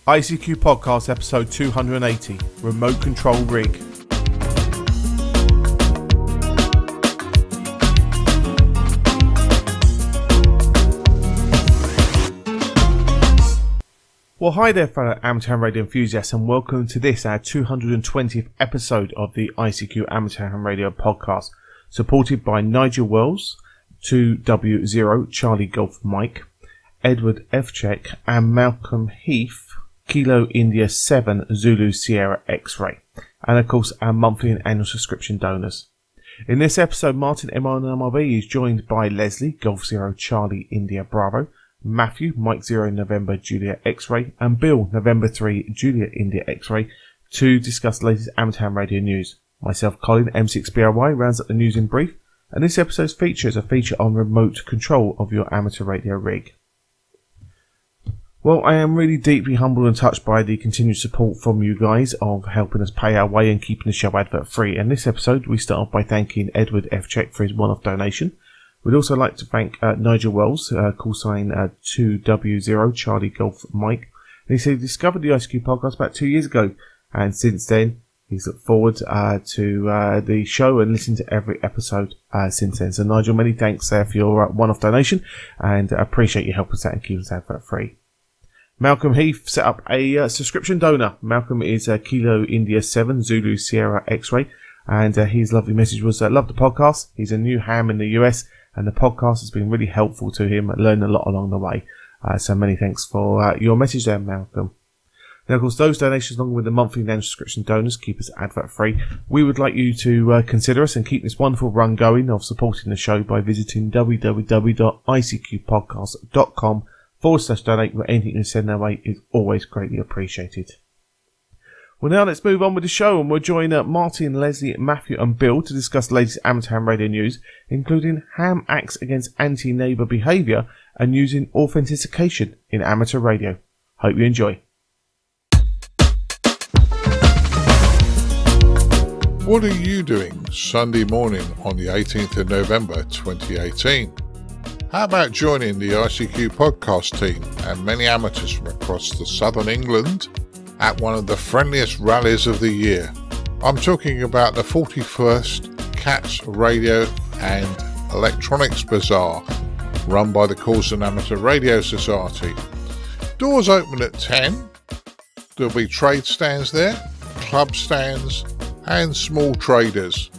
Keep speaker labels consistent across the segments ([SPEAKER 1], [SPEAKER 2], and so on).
[SPEAKER 1] ICQ Podcast episode 280, Remote Control Rig. Well, hi there fellow amateur radio enthusiasts, and welcome to this, our 220th episode of the ICQ Amateur Radio Podcast, supported by Nigel Wells, 2W0 Charlie Golf Mike, Edward F. Check, and Malcolm Heath, Kilo India 7 Zulu Sierra X-Ray, and of course our monthly and annual subscription donors. In this episode, Martin MRB is joined by Leslie Golf 0 Charlie India Bravo, Matthew Mike 0 November Julia X-Ray, and Bill November 3 Julia India X-Ray to discuss the latest amateur radio news. Myself, Colin M6BOY, rounds up the news in brief, and this episode's feature is a feature on remote control of your amateur radio rig. Well, I am really deeply humbled and touched by the continued support from you guys of helping us pay our way and keeping the show advert free. And this episode, we start off by thanking Edward F. Check for his one-off donation. We'd also like to thank Nigel Wells, Callsign 2W0 Charlie Golf Mike. And he said he discovered the ICQ podcast about 2 years ago, and since then he's looked forward to the show and listened to every episode since then. So Nigel, many thanks for your one-off donation, and I appreciate you helping us out and keeping us advert free. Malcolm Heath set up a subscription donor. Malcolm is Kilo India 7 Zulu Sierra X-Ray, and his lovely message was, love the podcast. He's a new ham in the US, and the podcast has been really helpful to him. Learned a lot along the way. So many thanks for your message there, Malcolm. Now, of course, those donations, along with the monthly and annual subscription donors, keep us advert free. We would like you to consider us and keep this wonderful run going of supporting the show by visiting www.icqpodcast.com/donate, where anything you send their way is always greatly appreciated. Well, now let's move on with the show, and we'll join Martin, Leslie, Matthew and Bill to discuss the latest amateur ham radio news, including ham acts against anti-neighbour behaviour and using authentication in amateur radio. Hope you enjoy.
[SPEAKER 2] What are you doing Sunday morning on the 18th of November 2018? How about joining the ICQ podcast team and many amateurs from across the southern England at one of the friendliest rallies of the year? I'm talking about the 41st Cats Radio and Electronics Bazaar, run by the Callsign Amateur Radio Society. Doors open at 10. There'll be trade stands there, club stands and small traders.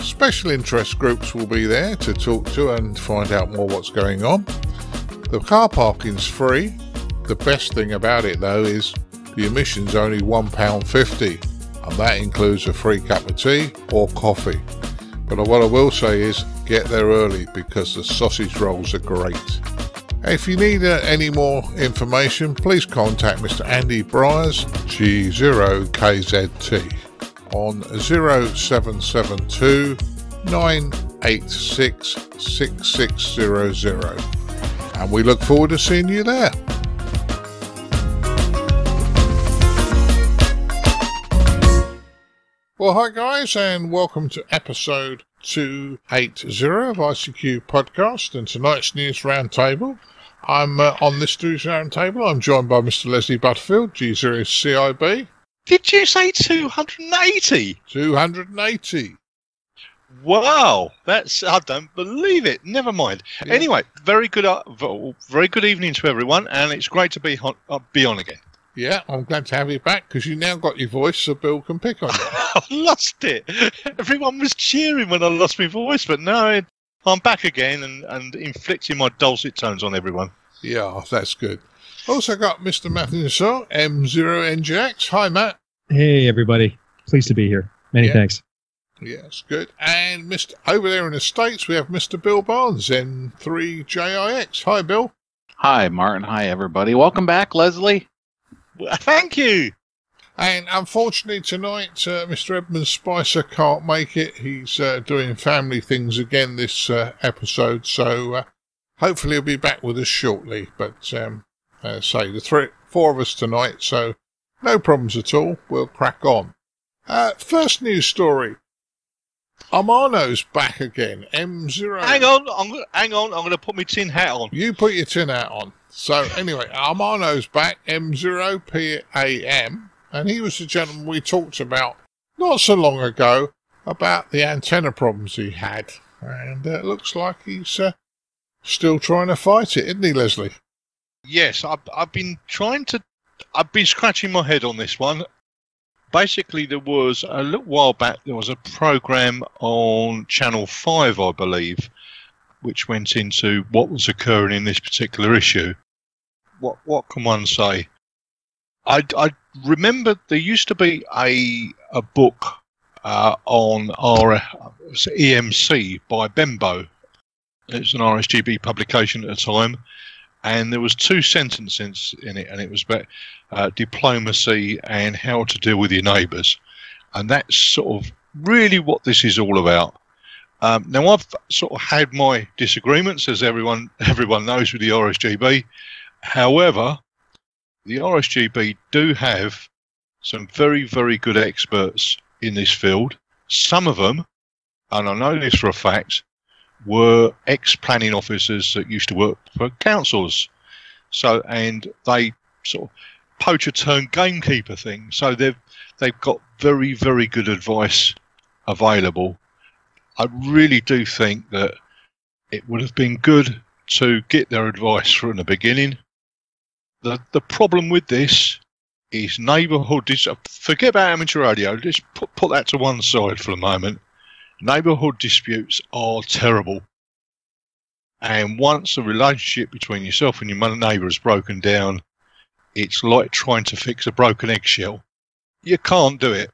[SPEAKER 2] Special interest groups will be there to talk to and find out more what's going on. The car parking's free. The best thing about it though is the admission's only £1.50, and that includes a free cup of tea or coffee. But what I will say is get there early because the sausage rolls are great. If you need any more information, please contact Mr. Andy Bryars, G0CIB, on 0772 986 6600, and we look forward to seeing you there. Well, hi guys, and welcome to episode 280 of ICQ Podcast and tonight's news roundtable. I'm on this news roundtable. I'm joined by Mr. Leslie Butterfield G0CIB.
[SPEAKER 3] Did you say 280?
[SPEAKER 2] 280.
[SPEAKER 3] Wow, I don't believe it. Never mind. Yeah. Anyway, very good evening to everyone, and it's great to be on again.
[SPEAKER 2] Yeah, I'm glad to have you back because you now got your voice, so Bill can pick on you.
[SPEAKER 3] I lost it. Everyone was cheering when I lost my voice, but no, I'm back again and inflicting my dulcet tones on everyone.
[SPEAKER 2] Yeah, that's good. Also got Mr. Matthew Nassau, M0NGX. Hi, Matt.
[SPEAKER 4] Hey, everybody. Pleased to be here. Many thanks.
[SPEAKER 2] Yes, good. And over there in the States, we have Mr. Bill Barnes, M3JIX. Hi, Bill.
[SPEAKER 5] Hi, Martin. Hi, everybody. Welcome back, Leslie.
[SPEAKER 3] Thank you.
[SPEAKER 2] And unfortunately tonight, Mr. Edmund Spicer can't make it. He's doing family things again this episode, so hopefully he'll be back with us shortly. But say the four of us tonight, so no problems at all. We'll crack on. First news story. Armando's back again. M0.
[SPEAKER 3] Hang on. I'm going to put my tin hat on.
[SPEAKER 2] You put your tin hat on. So anyway, Armando's back, M0PAM, and he was the gentleman we talked about not so long ago about the antenna problems he had. And it looks like he's still trying to fight it, isn't he, Leslie?
[SPEAKER 3] Yes, I've been scratching my head on this one. Basically, there was a little while back, there was a program on Channel 5, I believe, which went into what was occurring in this particular issue. What can one say? I remember there used to be a book on our EMC by Bembo. It was an RSGB publication at the time, and there was 2 sentences in it, and it was about diplomacy and how to deal with your neighbours, and that's sort of really what this is all about. Now, I've sort of had my disagreements, as everyone knows, with the RSGB. However, the RSGB do have some very, very good experts in this field. Some of them, and I know this for a fact, were ex-planning officers that used to work for councils. So, and they sort of poacher turned gamekeeper thing. So they've got very, very good advice available. I really do think that it would have been good to get their advice from the beginning. The problem with this is neighbourhood. Forget about amateur radio. Just put that to one side for a moment. Neighbourhood disputes are terrible. And once a relationship between yourself and your neighbour has broken down, it's like trying to fix a broken eggshell. You can't do it.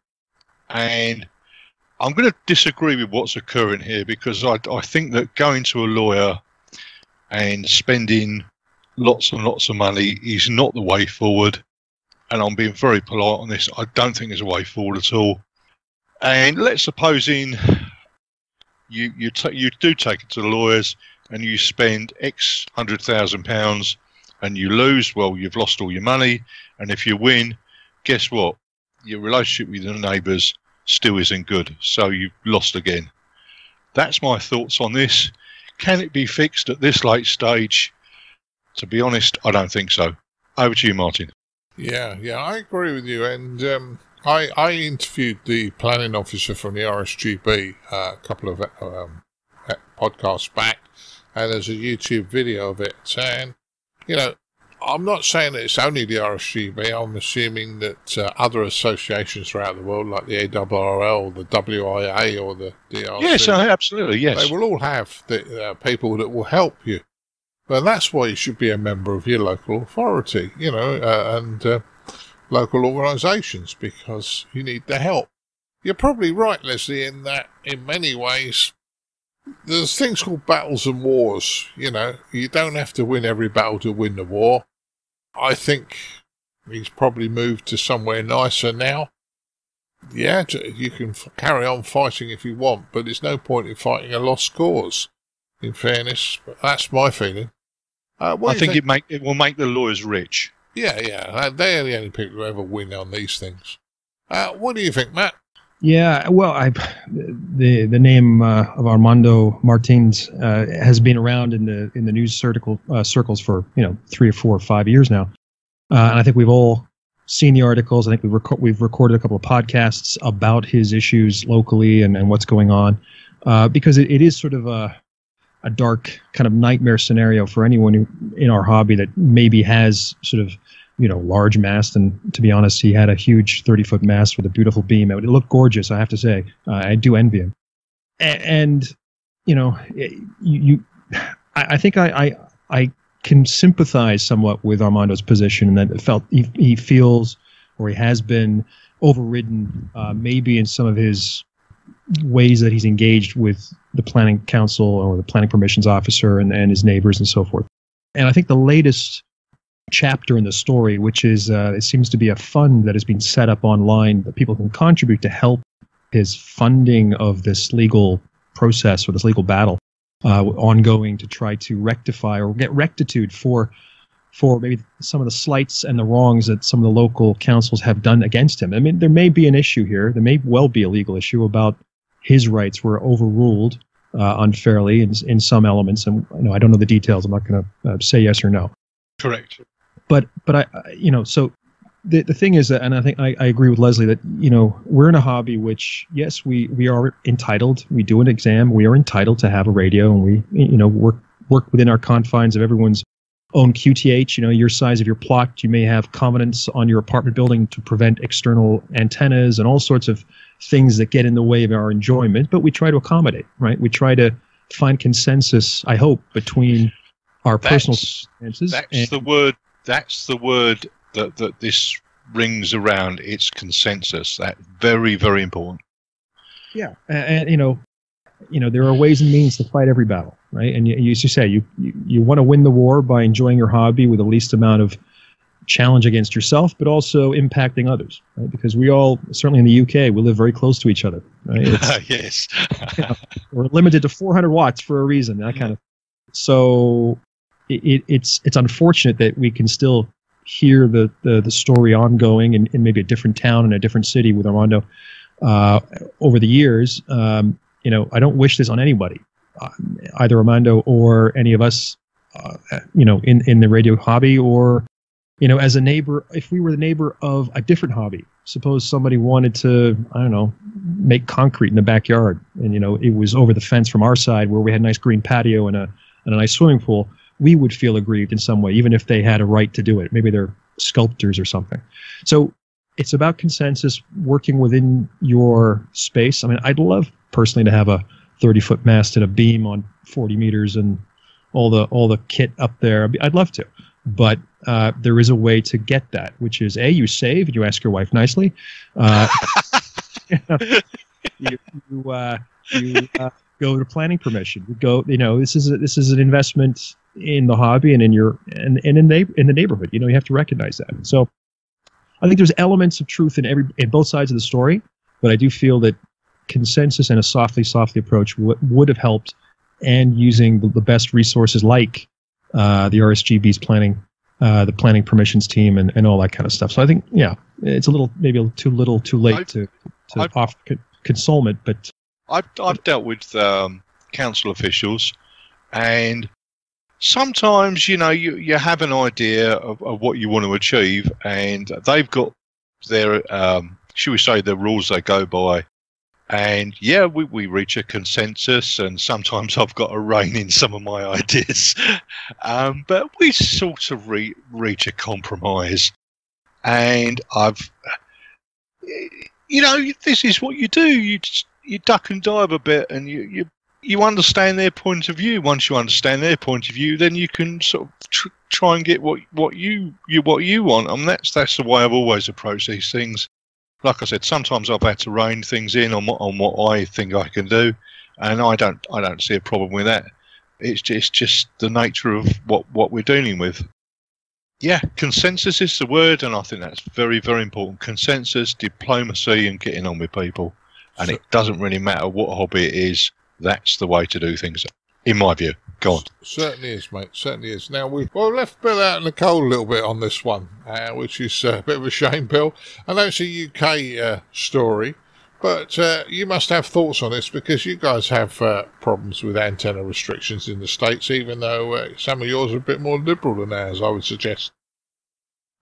[SPEAKER 3] And I'm going to disagree with what's occurring here, because I think that going to a lawyer and spending lots and lots of money is not the way forward. And I'm being very polite on this. I don't think there's a way forward at all. And let's suppose you do take it to the lawyers and you spend X £100,000 and you lose, well, you've lost all your money. And if you win, guess what? Your relationship with your neighbours still isn't good. So you've lost again. That's my thoughts on this. Can it be fixed at this late stage? To be honest, I don't think so. Over to you, Martin.
[SPEAKER 2] Yeah, I agree with you. And I interviewed the planning officer from the RSGB a couple of podcasts back, and there's a YouTube video of it. And, you know, I'm not saying that it's only the RSGB. I'm assuming that other associations throughout the world, like the ARRL, the WIA, or the DRC,
[SPEAKER 3] yes, absolutely, yes,
[SPEAKER 2] they will all have the people that will help you. But that's why you should be a member of your local authority, you know, and local organisations, because you need the help. You're probably right, Leslie, in that in many ways there's things called battles and wars. You know, you don't have to win every battle to win the war. I think he's probably moved to somewhere nicer now. Yeah, you can carry on fighting if you want, but there's no point in fighting a lost cause, in fairness. But that's my feeling. I think
[SPEAKER 3] it will make the lawyers rich.
[SPEAKER 2] Yeah, they're the only people who ever win on these things. What do you think, Matt?
[SPEAKER 4] Yeah, well, the name of Armando Martins has been around in the news circles for 3 or 4 or 5 years now, and I think we've all seen the articles. I think we've recorded a couple of podcasts about his issues locally and what's going on, because it is sort of a dark kind of nightmare scenario for anyone who, in our hobby, that maybe has sort of large mast. And to be honest, he had a huge 30-foot mast with a beautiful beam. It looked gorgeous, I have to say. I do envy him. And I think I can sympathize somewhat with Armando's position, in that he feels, or he has been, overridden maybe in some of his ways that he's engaged with the planning council or the planning permissions officer and his neighbors and so forth. And I think the latest chapter in the story, which is it seems to be a fund that has been set up online that people can contribute to help his funding of this legal process, or this legal battle ongoing, to try to rectify or get rectitude for maybe some of the slights and the wrongs that some of the local councils have done against him. I mean, there may be an issue here. There may well be a legal issue about his rights were overruled unfairly in some elements. And I don't know the details. I'm not going to say yes or no.
[SPEAKER 3] Correct.
[SPEAKER 4] But I so the thing is that, and I think I agree with Leslie that, we're in a hobby which, yes, we are entitled. We do an exam. We are entitled to have a radio, and we, work within our confines of everyone's own QTH. Your size of your plot. You may have covenants on your apartment building to prevent external antennas and all sorts of things that get in the way of our enjoyment. But we try to accommodate, right? We try to find consensus, I hope, between our personal circumstances.
[SPEAKER 3] That's the word that this rings around. It's consensus. That's very, very important.
[SPEAKER 4] Yeah, and there are ways and means to fight every battle, right? And you say you want to win the war by enjoying your hobby with the least amount of challenge against yourself, but also impacting others, right? Because we all, certainly in the UK, we live very close to each other, right?
[SPEAKER 3] Yes.
[SPEAKER 4] We're limited to 400 watts for a reason, that kind of. So it's unfortunate that we can still hear the story ongoing in maybe a different town in a different city with Armando over the years. I don't wish this on anybody, either Armando or any of us, in the radio hobby, or, as a neighbor. If we were the neighbor of a different hobby, suppose somebody wanted to, make concrete in the backyard, and, it was over the fence from our side where we had a nice green patio and a nice swimming pool, we would feel aggrieved in some way, even if they had a right to do it. Maybe they're sculptors or something. So it's about consensus, working within your space. I mean, I'd love personally to have a 30-foot mast and a beam on 40 meters and all the kit up there. I'd love to, but there is a way to get that, which is you save and you ask your wife nicely. You go to planning permission. You go. This is an investment in the hobby and in the neighborhood. You have to recognize that. So I think there's elements of truth in both sides of the story, but I do feel that consensus and a softly approach would have helped, and using the best resources like the RSGB's planning, the planning permissions team, and all that kind of stuff. So I think, it's maybe too late to offer consolement, but
[SPEAKER 3] I've dealt with council officials, and sometimes you have an idea of what you want to achieve, and they've got their should we say the rules they go by, and we reach a consensus, and sometimes I've got to rein in some of my ideas, but we sort of reach a compromise, and this is what you do. You duck and dive a bit, and you understand their point of view. Once you understand their point of view, then you can sort of try and get what you want. And that's the way I've always approached these things. Like I said, sometimes I've had to rein things in on what I think I can do, and I don't see a problem with that. It's just the nature of what we're dealing with. Yeah, consensus is the word, and I think that's very, very important. Consensus, diplomacy, and getting on with people. And it doesn't really matter what hobby it is. That's the way to do things, in my view. Go on.
[SPEAKER 2] Certainly is, mate. Certainly is. Now, we've left Bill out in the cold a little bit on this one, which is a bit of a shame, Bill. I know it's a UK story, but you must have thoughts on this, because you guys have problems with antenna restrictions in the States, even though some of yours are a bit more liberal than ours, I would suggest.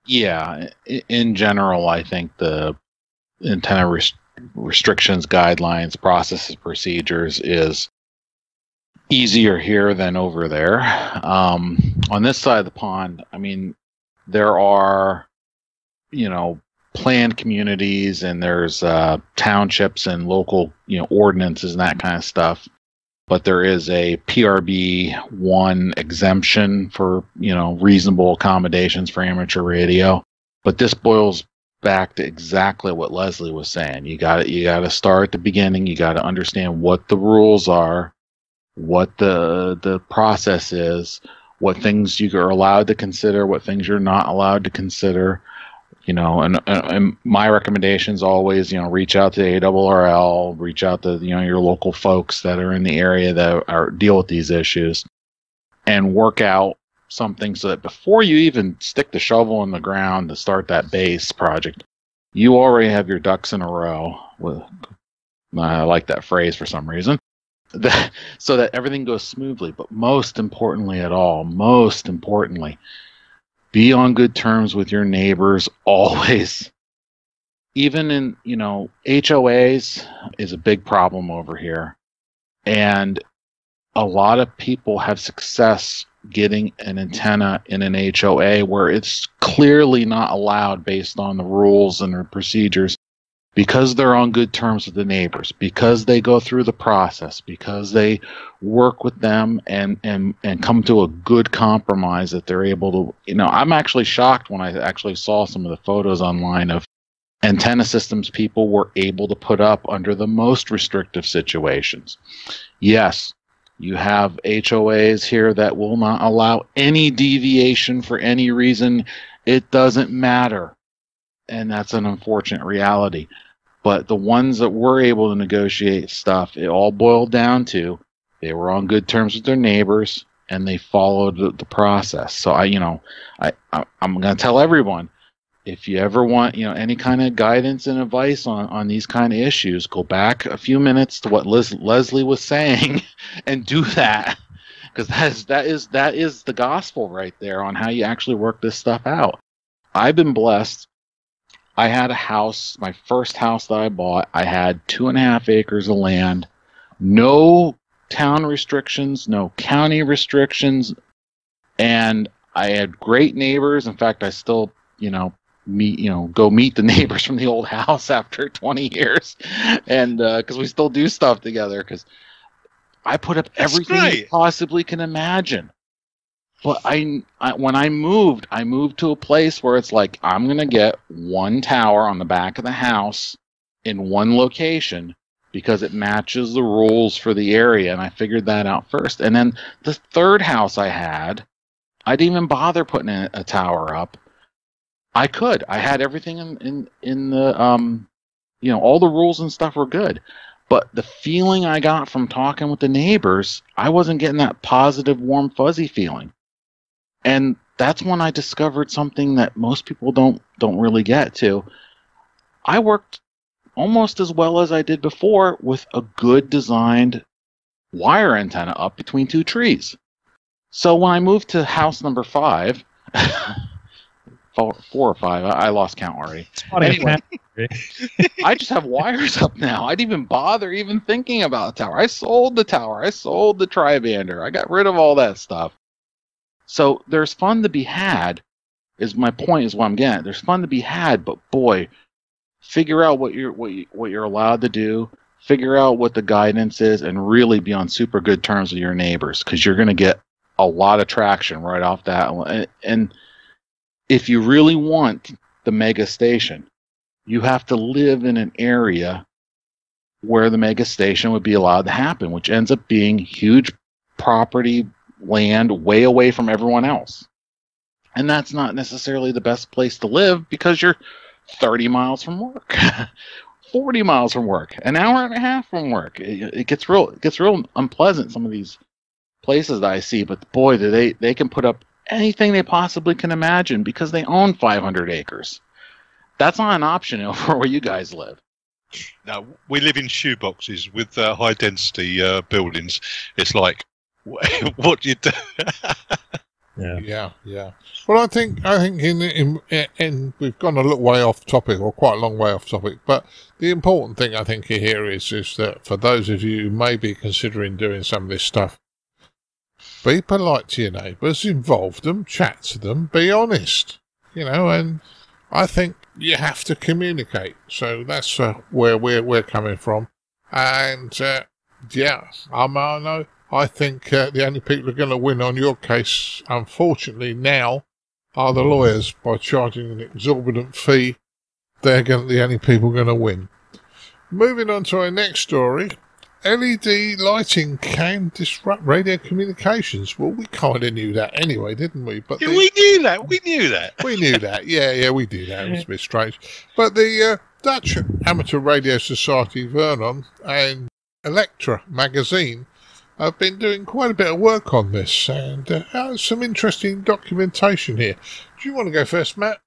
[SPEAKER 5] Yeah, in general, I think the antenna restrictions, guidelines, processes, procedures is easier here than over there. On this side of the pond, I mean, there are, planned communities, and there's townships and local, ordinances and that kind of stuff. But there is a PRB 1 exemption for, reasonable accommodations for amateur radio. But this boils back to exactly what Leslie was saying. You got to start at the beginning. You got to understand what the rules are, what the process is, what things you are allowed to consider, what things you're not allowed to consider. And my recommendations always, reach out to ARRL, reach out to your local folks that are in the area that deal with these issues, and work out something so that before you even stick the shovel in the ground to start that base project, you already have your ducks in a row. I like that phrase for some reason. So that everything goes smoothly. But most importantly, Be on good terms with your neighbors always. Even in, HOAs is a big problem over here. And a lot of people have success getting an antenna in an HOA where it's clearly not allowed based on the rules and the procedures, because they're on good terms with the neighbors, because they go through the process, because they work with them and come to a good compromise that they're able to, I'm actually shocked when I actually saw some of the photos online of antenna systems people were able to put up under the most restrictive situations. Yes, you have HOAs here that will not allow any deviation for any reason. It doesn't matter. And that's an unfortunate reality. But the ones that were able to negotiate stuff, it all boiled down to they were on good terms with their neighbors and they followed the process. So I'm going to tell everyone, if you ever want, any kind of guidance and advice on these kind of issues, go back a few minutes to what Leslie was saying and do that, because that is the gospel right there on how you actually work this stuff out. I've been blessed. I had a house, my first house that I bought. I had 2.5 acres of land, no town restrictions, no county restrictions, and I had great neighbors. In fact, I still, go meet the neighbors from the old house after 20 years, and because we still do stuff together, because I put up everything you possibly can imagine. But when I moved to a place where it's like, I'm going to get one tower on the back of the house in one location because it matches the rules for the area, and I figured that out first. And then the third house I had, I didn't even bother putting a tower up. I could. I had everything in the all the rules and stuff were good. But the feeling I got from talking with the neighbors, I wasn't getting that positive, warm, fuzzy feeling. And that's when I discovered something that most people don't really get to. I worked almost as well as I did before with a good designed wire antenna up between two trees. So when I moved to house number 5, 4 or 5, I lost count already. Anyway, I just have wires up now. I didn't even bother even thinking about the tower. I sold the tower. I sold the tri-bander. I got rid of all that stuff. So there's fun to be had, is my point, is what I'm getting at. There's fun to be had, but boy, figure out what you're allowed to do, figure out what the guidance is, and really be on super good terms with your neighbors, because you're going to get a lot of traction right off that. And if you really want the mega station, you have to live in an area where the mega station would be allowed to happen, which ends up being huge property, land way away from everyone else. And that's not necessarily the best place to live, because you're 30 miles from work, 40 miles from work, an hour and a half from work. It gets real unpleasant, some of these places that I see, but boy, they can put up anything they possibly can imagine because they own 500 acres. That's not an option for where you guys live.
[SPEAKER 3] No, we live in shoeboxes with high density buildings. It's like, what do you do?
[SPEAKER 2] Yeah. Well, I think in we've gone a little way off topic, or quite a long way off topic. But the important thing I think here is that for those of you who may be considering doing some of this stuff, be polite to your neighbours, involve them, chat to them, be honest. And I think you have to communicate. So that's where we're coming from. And Armando, I think the only people who are going to win on your case, unfortunately now, are the lawyers. By charging an exorbitant fee, they're the only people going to win. Moving on to our next story. LED lighting can disrupt radio communications. Well, we kind of knew that anyway, didn't we? But
[SPEAKER 3] we knew that. We knew that.
[SPEAKER 2] We knew that. Yeah, we did that. It was a bit strange. But the Dutch Amateur Radio Society, Vernon, and Electra magazine have been doing quite a bit of work on this, and some interesting documentation here. Do you want to go first, Matt?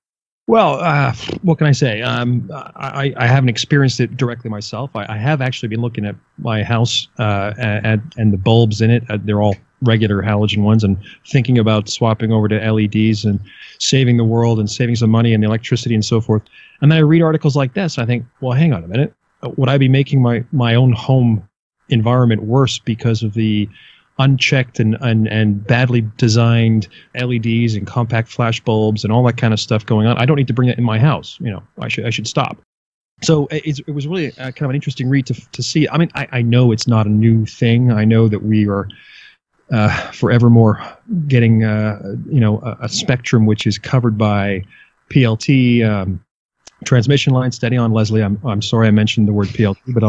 [SPEAKER 4] Well, what can I say? I haven't experienced it directly myself. I have actually been looking at my house and the bulbs in it. They're all regular halogen ones and thinking about swapping over to LEDs and saving the world and saving some money and the electricity and so forth. And then I read articles like this. I think, well, hang on a minute. Would I be making my own home environment worse because of the unchecked and badly designed LEDs and compact flash bulbs and all that kind of stuff going on? I don't need to bring that in my house. I should stop. So it was really kind of an interesting read to see. I mean, I know it's not a new thing. I know that we are forevermore getting a spectrum which is covered by PLT transmission lines. Steady on, Leslie. I'm sorry I mentioned the word PLT, but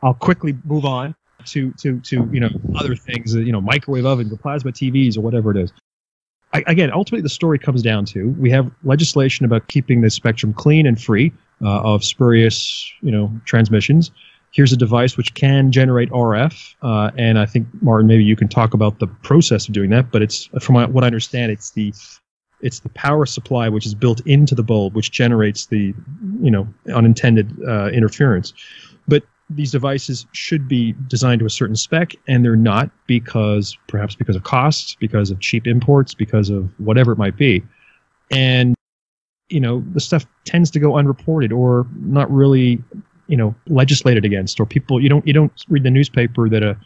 [SPEAKER 4] I'll quickly move on to other things. Microwave ovens or plasma TVs or whatever it is. Again, ultimately, the story comes down to we have legislation about keeping the spectrum clean and free of spurious, transmissions. Here's a device which can generate RF, and I think, Martin, maybe you can talk about the process of doing that. But it's, from what I understand, it's the power supply which is built into the bulb which generates the unintended interference. But these devices should be designed to a certain spec, and they're not perhaps because of costs, because of cheap imports, because of whatever it might be. And the stuff tends to go unreported or not really, legislated against, or people, you don't read the newspaper that a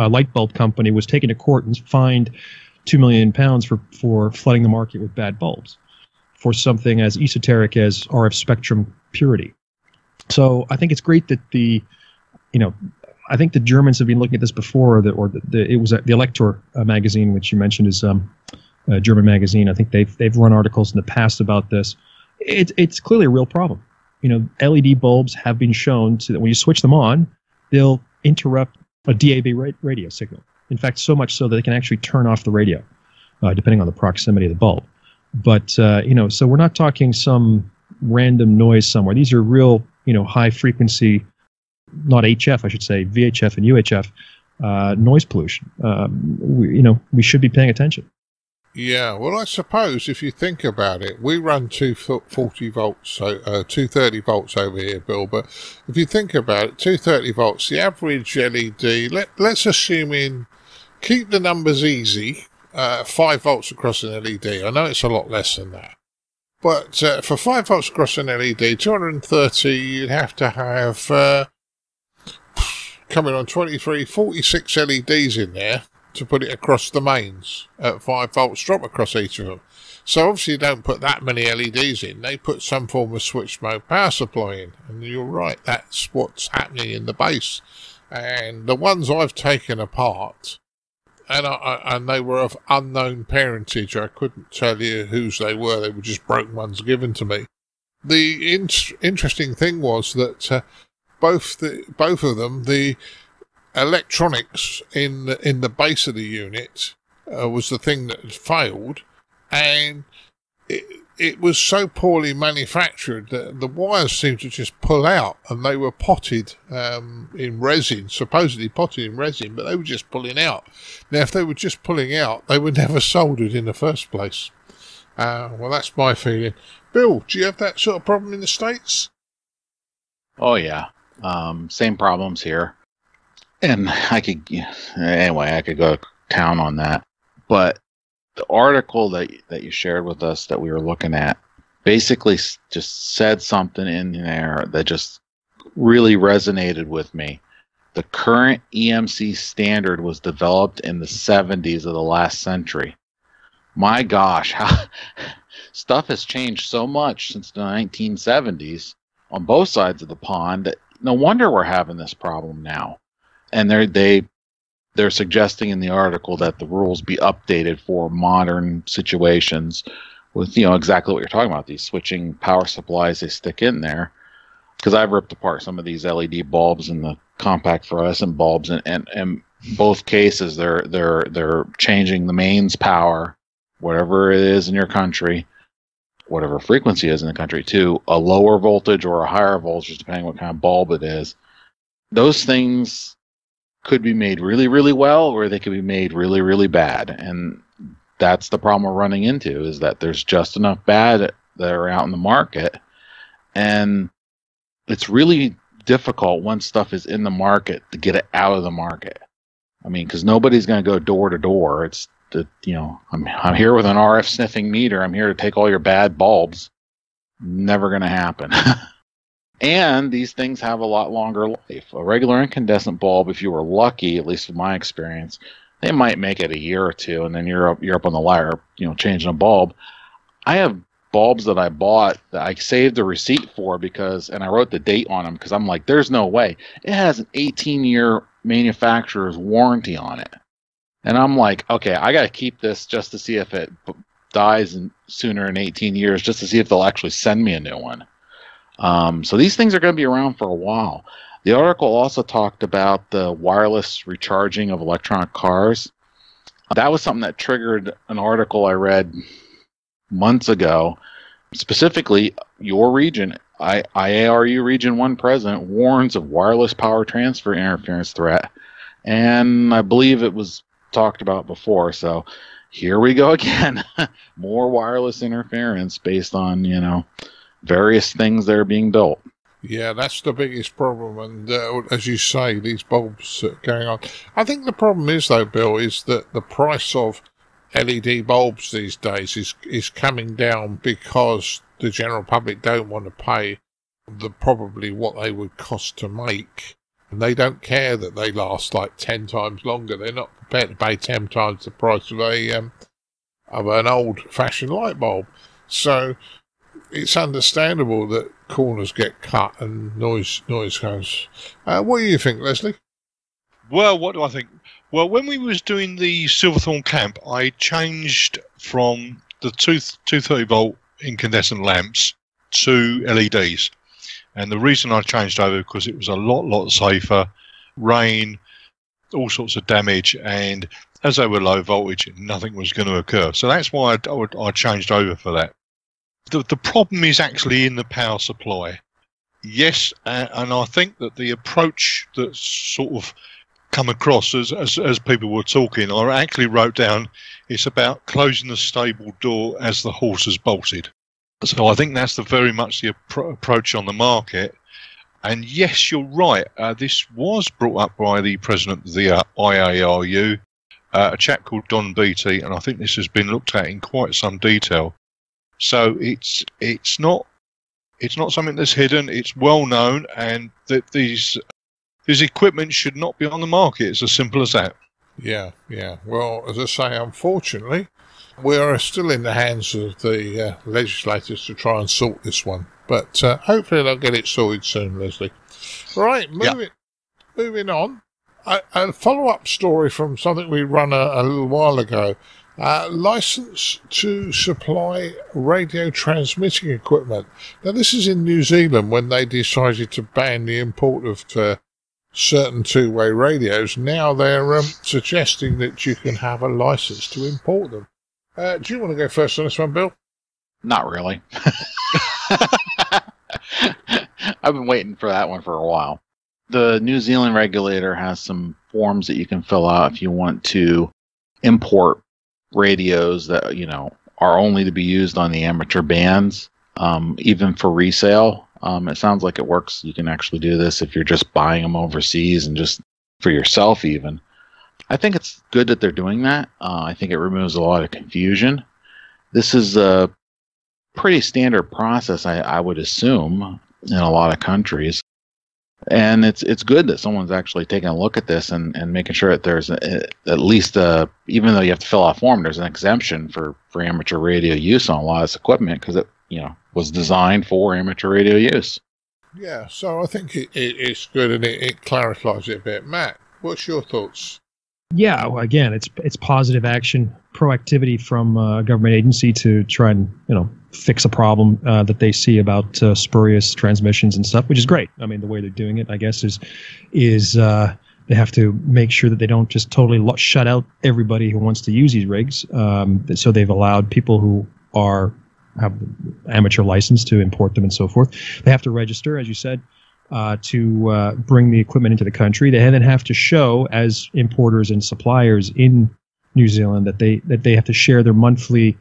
[SPEAKER 4] light bulb company was taken to court and fined £2 million for flooding the market with bad bulbs for something as esoteric as RF spectrum purity. So I think it's great that I think the Germans have been looking at this before, it was the Elector magazine, which you mentioned is a German magazine. I think they've run articles in the past about this. It's clearly a real problem. LED bulbs have been shown to, when you switch them on, they'll interrupt a DAB radio signal. In fact, so much so that they can actually turn off the radio, depending on the proximity of the bulb. But so we're not talking some random noise somewhere. These are real, high frequency, not HF, I should say, VHF and UHF noise pollution. We should be paying attention.
[SPEAKER 2] Yeah, well, I suppose if you think about it, we run 240 volts, 230 volts over here, Bill. But if you think about it, 230 volts, the average LED, let's assume keep the numbers easy, 5 volts across an LED. I know it's a lot less than that. But for 5 volts across an LED, 230, you'd have to have, coming on 23, 46 LEDs in there to put it across the mains at 5 volts drop across each of them. So obviously you don't put that many LEDs in. They put some form of switch mode power supply in. And you're right, that's what's happening in the base. And the ones I've taken apart, and they were of unknown parentage. I couldn't tell you whose they were. They were just broken ones given to me. The interesting thing was that both of them, the electronics in the base of the unit was the thing that had failed, and it was so poorly manufactured that the wires seemed to just pull out, and they were potted in resin, supposedly potted in resin, but they were just pulling out. Now, if they were just pulling out, they were never soldered in the first place. Well, that's my feeling. Bill, do you have that sort of problem in the States?
[SPEAKER 5] Oh, yeah. Same problems here. And I could go to town on that. But the article that you shared with us that we were looking at basically just said something in there that just really resonated with me. The current EMC standard was developed in the 70s of the last century. My gosh, how stuff has changed so much since the 1970s on both sides of the pond that no wonder we're having this problem now. And they're suggesting in the article that the rules be updated for modern situations with, exactly what you're talking about, these switching power supplies they stick in there. Because I've ripped apart some of these LED bulbs and the compact fluorescent bulbs, and both cases they're changing the mains power, whatever it is in your country, whatever frequency is in the country, to a lower voltage or a higher voltage, depending what kind of bulb it is. Those things could be made really, really well, or they could be made really, really bad. And that's the problem we're running into, is that there's just enough bad that are out in the market. And it's really difficult once stuff is in the market to get it out of the market. I mean, because nobody's going to go door to door. It's the, I'm here with an RF sniffing meter. I'm here to take all your bad bulbs. Never going to happen. And these things have a lot longer life. A regular incandescent bulb, if you were lucky, at least in my experience, they might make it a year or two, and then you're up on the ladder, changing a bulb. I have bulbs that I bought that I saved a receipt for and I wrote the date on them because I'm like, there's no way. It has an 18-year manufacturer's warranty on it. And I'm like, okay, I got to keep this just to see if it dies sooner than 18 years, just to see if they'll actually send me a new one. So these things are going to be around for a while. The article also talked about the wireless recharging of electronic cars. That was something that triggered an article I read months ago. Specifically, your region, IARU Region 1 President, warns of wireless power transfer interference threat. And I believe it was talked about before, so here we go again. More wireless interference based on, various things that are being built.
[SPEAKER 2] Yeah, that's the biggest problem, and as you say, these bulbs are going on. I think the problem is, though, Bill, is that the price of LED bulbs these days is coming down because the general public don't want to pay probably what they would cost to make, and they don't care that they last like 10 times longer. They're not prepared to pay 10 times the price of an old-fashioned light bulb. So it's understandable that corners get cut and noise goes. What do you think, Leslie?
[SPEAKER 3] Well, what do I think? Well, when we was doing the Silverthorne camp, I changed from the 230 volt incandescent lamps to LEDs. And the reason I changed over because it was a lot safer, rain, all sorts of damage, and as they were low voltage, nothing was going to occur. So that's why I changed over for that. The problem is actually in the power supply. Yes, and I think that the approach that's sort of come across as people were talking, I actually wrote down, it's about closing the stable door as the horse has bolted. So I think that's very much the approach on the market. And yes, you're right. This was brought up by the president of the IARU, a chap called Don Beatty, and I think this has been looked at in quite some detail. So it's not something that's hidden. It's well known, and that these equipment should not be on the market. It's as simple as that.
[SPEAKER 2] Yeah. Well, as I say, unfortunately, we are still in the hands of the legislators to try and sort this one. But hopefully they'll get it sorted soon, Leslie. Right, moving on. A follow-up story from something we run a little while ago. License to supply radio transmitting equipment. Now, this is in New Zealand when they decided to ban the import of certain two-way radios. Now they're suggesting that you can have a license to import them. Do you want to go first on this one, Bill?
[SPEAKER 5] Not really. I've been waiting for that one for a while. The New Zealand regulator has some forms that you can fill out if you want to import radios that are only to be used on the amateur bands, even for resale. It sounds like it works. You can actually do this if you're just buying them overseas and just for yourself even. I think it's good that they're doing that. I think it removes a lot of confusion. This is a pretty standard process, I would assume, in a lot of countries. And it's good that someone's actually taking a look at this and making sure that there's at least even though you have to fill out a form, there's an exemption for amateur radio use on a lot of this equipment because it was designed for amateur radio use.
[SPEAKER 2] Yeah, so I think it's good and it clarifies it a bit. Matt, what's your thoughts?
[SPEAKER 4] Yeah, well, again, it's positive action, proactivity from a government agency to try and fix a problem that they see about spurious transmissions and stuff, which is great. I mean, the way they're doing it, I guess, is they have to make sure that they don't just totally shut out everybody who wants to use these rigs. So they've allowed people who have amateur license to import them and so forth. They have to register, as you said, to bring the equipment into the country. They then have to show, as importers and suppliers in New Zealand, that they have to share their monthly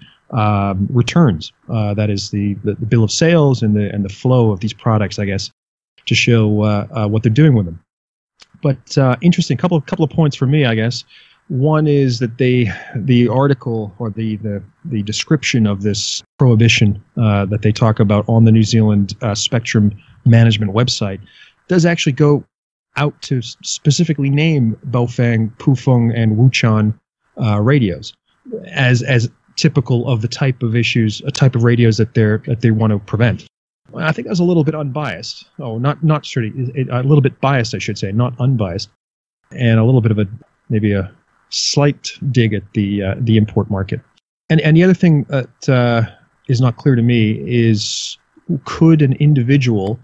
[SPEAKER 4] returns. That is the bill of sales and the flow of these products, I guess, to show what they're doing with them. But interesting, couple of points for me, I guess. One is that the article or the description of this prohibition that they talk about on the New Zealand Spectrum Management website does actually go out to specifically name Baofeng, Pufeng, and Wuchan radios as typical of the type of issues, a type of radios that they want to prevent. I think that's a little bit unbiased. Oh, not certainly, a little bit biased, I should say, not unbiased, and a little bit of maybe a slight dig at the import market. And the other thing that is not clear to me is, could an individual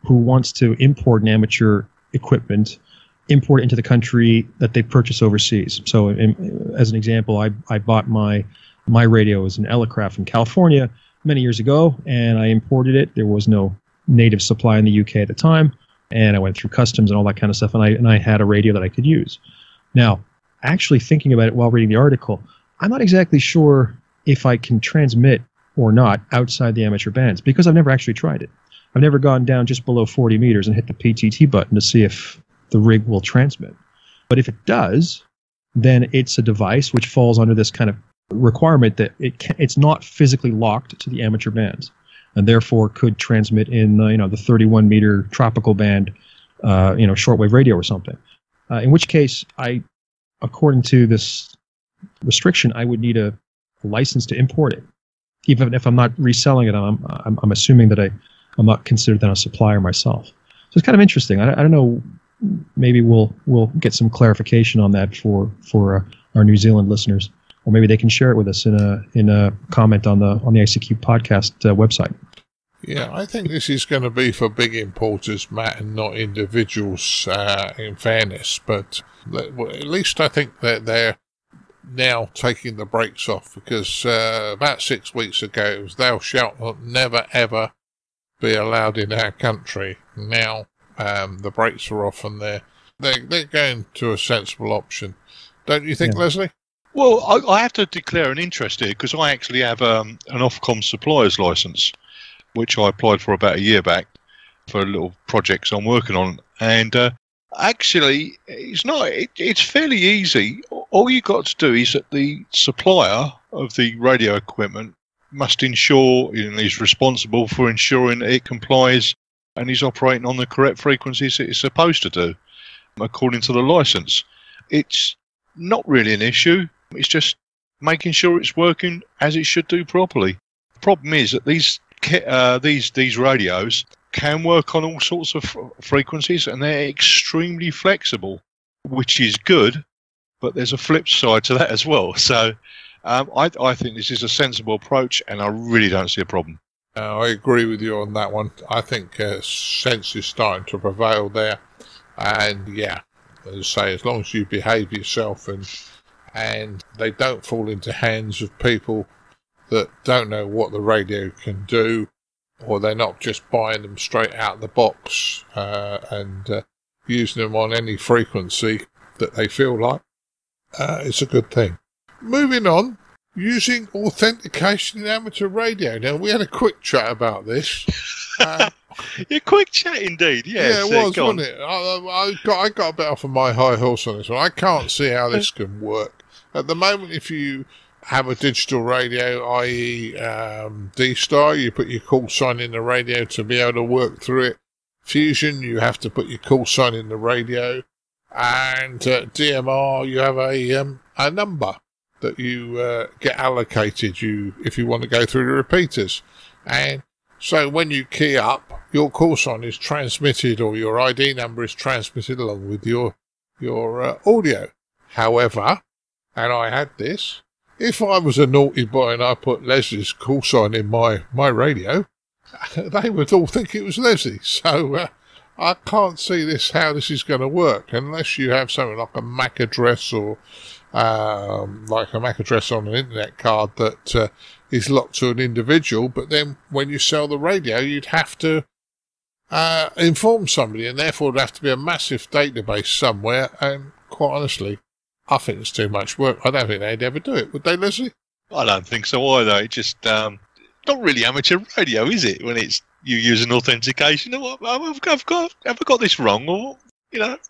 [SPEAKER 4] who wants to import an amateur equipment import into the country that they purchase overseas? So as an example, I bought my radio as an Elecraft from California many years ago, and I imported it. There was no native supply in the UK at the time, and I went through customs and all that kind of stuff, and I had a radio that I could use. Now, actually thinking about it while reading the article, I'm not exactly sure if I can transmit or not outside the amateur bands, because I've never actually tried it. I've never gone down just below 40 meters and hit the PTT button to see if the rig will transmit. But if it does, then it's a device which falls under this kind of requirement that it's not physically locked to the amateur bands, and therefore could transmit in the 31 meter tropical band, shortwave radio or something. In which case, according to this restriction, I would need a license to import it, even if I'm not reselling it. I'm assuming that I'm not considered then a supplier myself. So it's kind of interesting. I don't know. Maybe we'll get some clarification on that for our New Zealand listeners, or maybe they can share it with us in a comment on the ICQPodcast website.
[SPEAKER 2] Yeah, I think this is going to be for big importers, Matt, and not individuals, in fairness. But at least I think that they're now taking the brakes off, because about 6 weeks ago it was thou shalt not never ever be allowed in our country. Now the brakes are off, and they're going to a sensible option. Don't you think,
[SPEAKER 4] Yeah.
[SPEAKER 2] Leslie?
[SPEAKER 3] Well, I have to declare an interest here, because I actually have an Ofcom supplier's license, which I applied for about a year back for little projects I'm working on. And actually, it's fairly easy. All you've got to do is that the supplier of the radio equipment must ensure, he's responsible for ensuring that it complies and is operating on the correct frequencies it is supposed to do, according to the license. It's not really an issue. It's just making sure it's working as it should do properly. The problem is that these radios can work on all sorts of frequencies, and they're extremely flexible, which is good, but there's a flip side to that as well. So I think this is a sensible approach, and I really don't see a problem.
[SPEAKER 2] I agree with you on that one. I think sense is starting to prevail there. And yeah, as I say, as long as you behave yourself and they don't fall into hands of people that don't know what the radio can do, or they're not just buying them straight out of the box and using them on any frequency that they feel like, it's a good thing. Moving on, using authentication in amateur radio. Now, we had a quick chat about this.
[SPEAKER 3] Yeah, quick chat indeed. Yes,
[SPEAKER 2] yeah, it was, wasn't it? I got a bit off of my high horse on this one. I can't see how this can work. At the moment, if you have a digital radio, i.e. D-Star, you put your call sign in the radio to be able to work through it. Fusion, you have to put your call sign in the radio. And DMR, you have a number that you get allocated if you want to go through the repeaters. And so when you key up, your call sign is transmitted, or your ID number is transmitted along with your audio. However, and I had this, if I was a naughty boy and I put Leslie's call sign in my radio, they would all think it was Leslie. So I can't see how this is going to work, unless you have something like a MAC address, or like a MAC address on an internet card that is locked to an individual. But then when you sell the radio, you'd have to inform somebody, and therefore there'd have to be a massive database somewhere. And quite honestly, I think it's too much work. I don't think they'd ever do it, would they, Leslie?
[SPEAKER 3] I don't think so either. It's just not really amateur radio, is it? When it's you using authentication, have I got this wrong? Or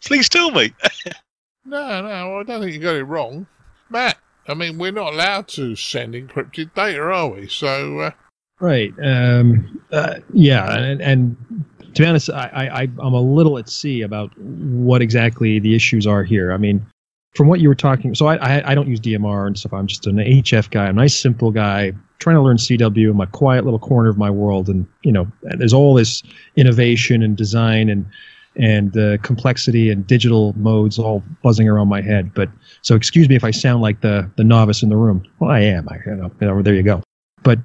[SPEAKER 3] Please tell me.
[SPEAKER 2] No, I don't think you got it wrong. Matt, I mean, we're not allowed to send encrypted data, are we? So...
[SPEAKER 4] Right. Yeah. And to be honest, I'm a little at sea about what exactly the issues are here. I mean, from what you were talking, so I don't use DMR and stuff. I'm just an HF guy, a nice, simple guy, trying to learn CW in my quiet little corner of my world. And, there's all this innovation and design and complexity and digital modes all buzzing around my head. But so excuse me if I sound like the novice in the room. Well, I am. There you go. But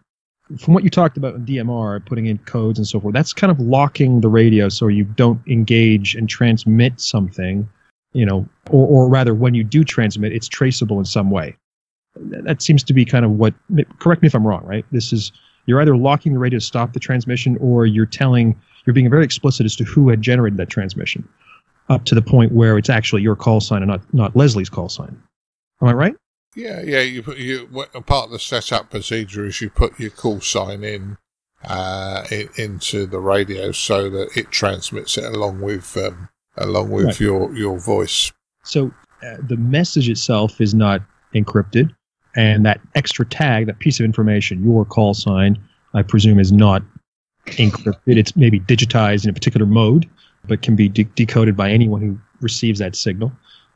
[SPEAKER 4] from what you talked about in DMR, putting in codes and so forth, that's kind of locking the radio so you don't engage and transmit something, or rather when you do transmit, it's traceable in some way. That seems to be kind of what, correct me if I'm wrong, right? You're either locking the radio to stop the transmission, or you're being very explicit as to who had generated that transmission, up to the point where it's actually your call sign and not Leslie's call sign. Am I right?
[SPEAKER 2] Yeah. Part of the setup procedure is you put your call sign into the radio so that it transmits it along with right. your voice.
[SPEAKER 4] So the message itself is not encrypted, and that extra tag, that piece of information, your call sign, I presume, is not encrypted. It's maybe digitized in a particular mode, but can be decoded by anyone who receives that signal.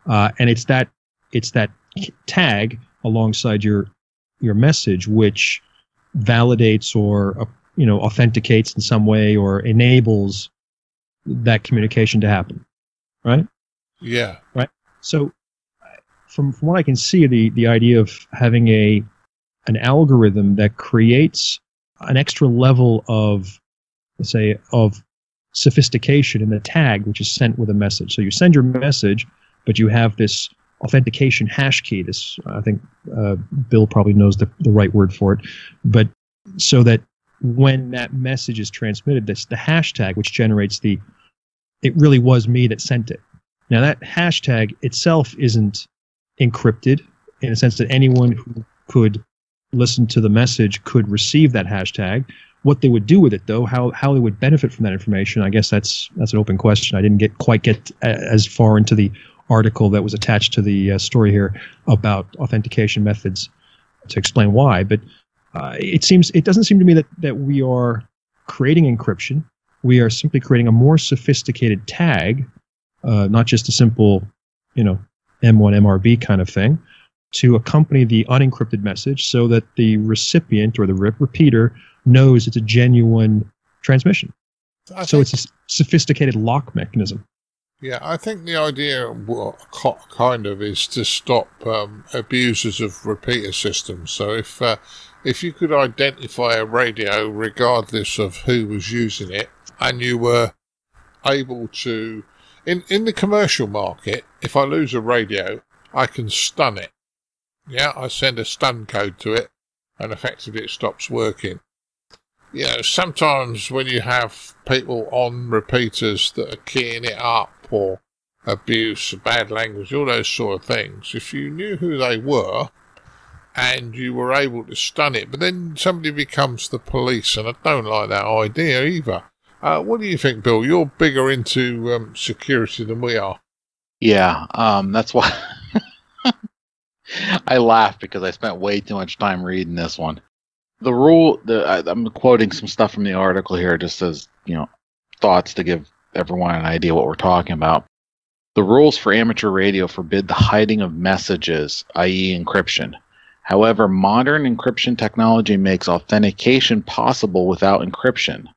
[SPEAKER 4] And it's that tag alongside your message which validates or authenticates in some way or enables that communication to happen, right?
[SPEAKER 2] Yeah.
[SPEAKER 4] Right. So from what I can see, the idea of having an algorithm that creates an extra level of, let's say, of sophistication in the tag which is sent with a message. So you send your message, but you have this authentication hash key. This, I think Bill probably knows the right word for it, but so that when that message is transmitted, the hashtag which generates it really was me that sent it. Now that hashtag itself isn't encrypted in a sense that anyone who could listen to the message could receive that hashtag. What they would do with it, though, how they would benefit from that information, I guess that's an open question. I didn't quite get as far into the article that was attached to the story here about authentication methods to explain why, but it doesn't seem to me that we are creating encryption. We are simply creating a more sophisticated tag, not just a simple, M1 MRB kind of thing, to accompany the unencrypted message so that the recipient or the repeater knows it's a genuine transmission. So it's a sophisticated lock mechanism.
[SPEAKER 2] Yeah, I think the idea kind of is to stop abusers of repeater systems. So if you could identify a radio regardless of who was using it, and you were able to, in the commercial market, if I lose a radio, I can stun it. Yeah, I send a stun code to it, and effectively it stops working. Sometimes when you have people on repeaters that are keying it up or abuse, bad language, all those sort of things, if you knew who they were and you were able to stun it, but then somebody becomes the police, and I don't like that idea either. What do you think, Bill? You're bigger into security than we are.
[SPEAKER 5] Yeah, that's why I laugh, because I spent way too much time reading this one. The rule, I'm quoting some stuff from the article here, just as, thoughts to give everyone an idea what we're talking about. The rules for amateur radio forbid the hiding of messages, i.e. encryption. However, modern encryption technology makes authentication possible without encryption.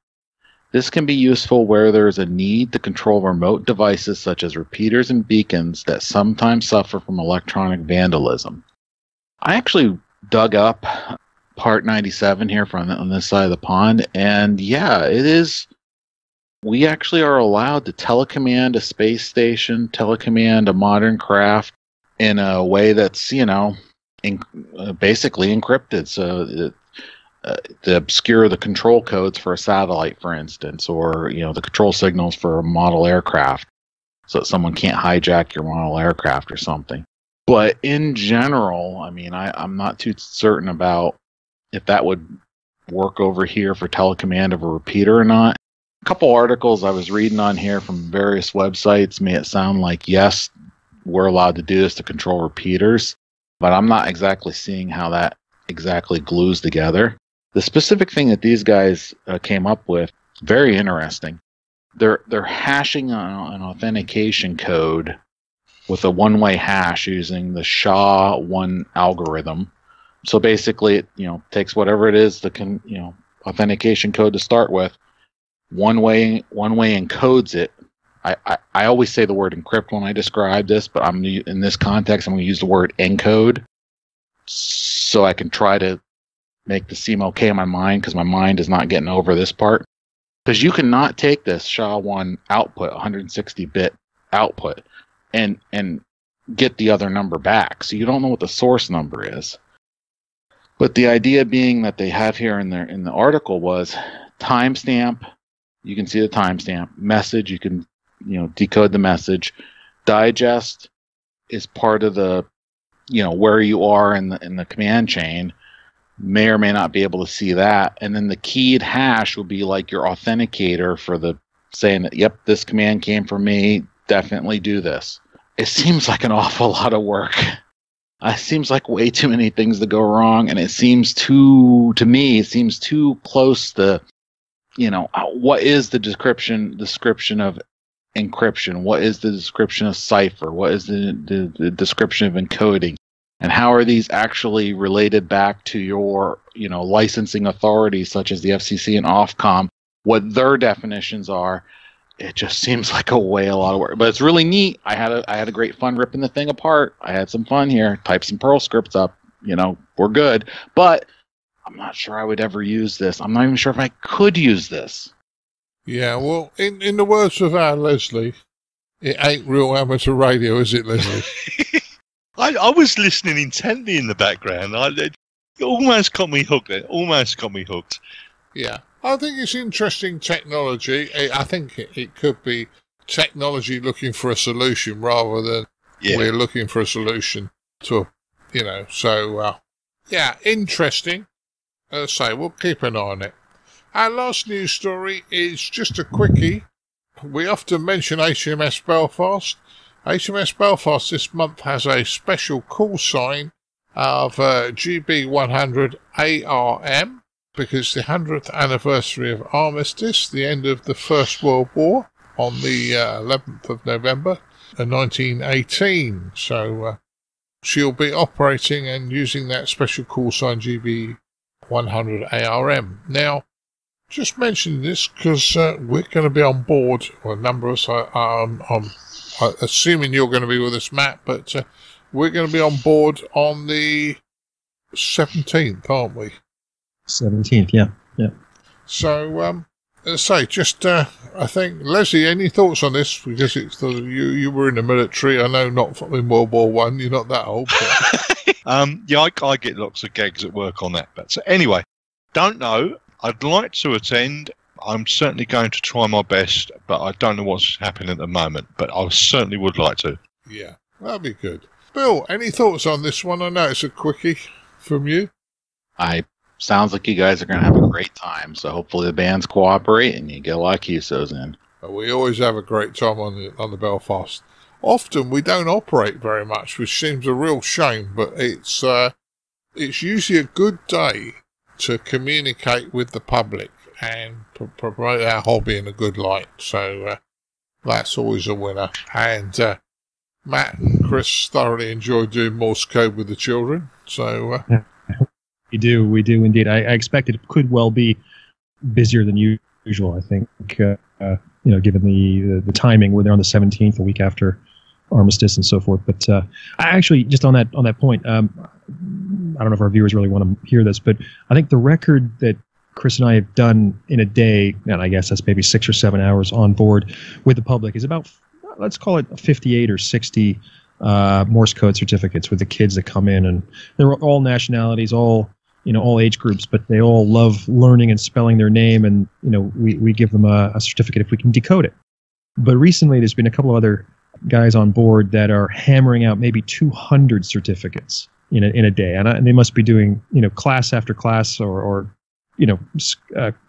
[SPEAKER 5] This can be useful where there is a need to control remote devices such as repeaters and beacons that sometimes suffer from electronic vandalism. I actually dug up part 97 here on this side of the pond, and yeah, it is. We actually are allowed to telecommand a space station, telecommand a modern craft in a way that's, basically encrypted. So to obscure the control codes for a satellite, for instance, or, the control signals for a model aircraft, so that someone can't hijack your model aircraft or something. But in general, I'm not too certain about if that would work over here for telecommand of a repeater or not. couple articles I was reading on here from various websites made it sound like, yes, we're allowed to do this to control repeaters, but I'm not exactly seeing how that exactly glues together. The specific thing that these guys came up with, very interesting. They're hashing an authentication code with a one-way hash using the SHA-1 algorithm. So basically, it takes whatever it is, the authentication code to start with, one way encodes it. I always say the word encrypt when I describe this, but in this context, I'm going to use the word encode so I can try to make the seem okay in my mind, because my mind is not getting over this part. Because you cannot take this SHA-1 output, 160-bit output, and get the other number back. So you don't know what the source number is. But the idea being that they have here in the article was timestamp. You can see the timestamp. Message, you can decode the message. Digest is part of the where you are in the command chain. May or may not be able to see that. And then the keyed hash will be like your authenticator for the saying that, yep, this command came from me, definitely do this. It seems like an awful lot of work. It seems like way too many things to go wrong, and it seems to me, it seems too close to, what is the description of encryption? What is the description of cipher? What is the description of encoding? And how are these actually related back to your, licensing authorities such as the FCC and Ofcom, what their definitions are? It just seems like a lot of work, but it's really neat. I had a great fun ripping the thing apart. I had some fun here. Type some Perl scripts up. We're good. But I'm not sure I would ever use this. I'm not even sure if I could use this.
[SPEAKER 2] Yeah, well, in the words of our Leslie, it ain't real amateur radio, is it, Leslie?
[SPEAKER 3] I was listening intently in the background. It almost got me hooked.
[SPEAKER 2] Yeah. I think it's interesting technology. I think it could be technology looking for a solution rather than we're looking for a solution to, interesting. As I say, we'll keep an eye on it. Our last news story is just a quickie. We often mention HMS Belfast. HMS Belfast this month has a special call sign of GB100 ARM, because the 100th anniversary of Armistice, the end of the First World War, on the 11th of November 1918. So she'll be operating and using that special call sign GB100 ARM. Now, just mention this because we're going to be on board, well, a number of us are assuming you're going to be with us, Matt, but we're going to be on board on the 17th, aren't we?
[SPEAKER 4] 17th, yeah.
[SPEAKER 2] So, as I say, just I think, Leslie, any thoughts on this? Because it's you were in the military. I know, not in World War One. You're not that old. But.
[SPEAKER 3] I get lots of gags at work on that. But so anyway, don't know. I'd like to attend. I'm certainly going to try my best, but I don't know what's happening at the moment. But I certainly would like to.
[SPEAKER 2] Yeah, that'd be good. Bill, any thoughts on this one? I know it's a quickie from you.
[SPEAKER 5] Sounds like you guys are going to have a great time, so hopefully the bands cooperate and you get a lot of QSOs in.
[SPEAKER 2] We always have a great time on the Belfast. Often we don't operate very much, which seems a real shame, but it's usually a good day to communicate with the public and promote our hobby in a good light. So that's always a winner. And Matt and Chris thoroughly enjoy doing Morse code with the children. So.
[SPEAKER 4] We do indeed. I expect it could well be busier than usual. I think, given the timing, we're there on the 17th, a week after Armistice and so forth. But I actually, just on that point, I don't know if our viewers really want to hear this, but I think the record that Chris and I have done in a day, and I guess that's maybe 6 or 7 hours on board with the public, is about, let's call it 58 or 60 Morse code certificates with the kids that come in, and they're all nationalities, all age groups, but they all love learning and spelling their name, and we give them a certificate if we can decode it. But recently there's been a couple of other guys on board that are hammering out maybe 200 certificates in a day, and they must be doing class after class or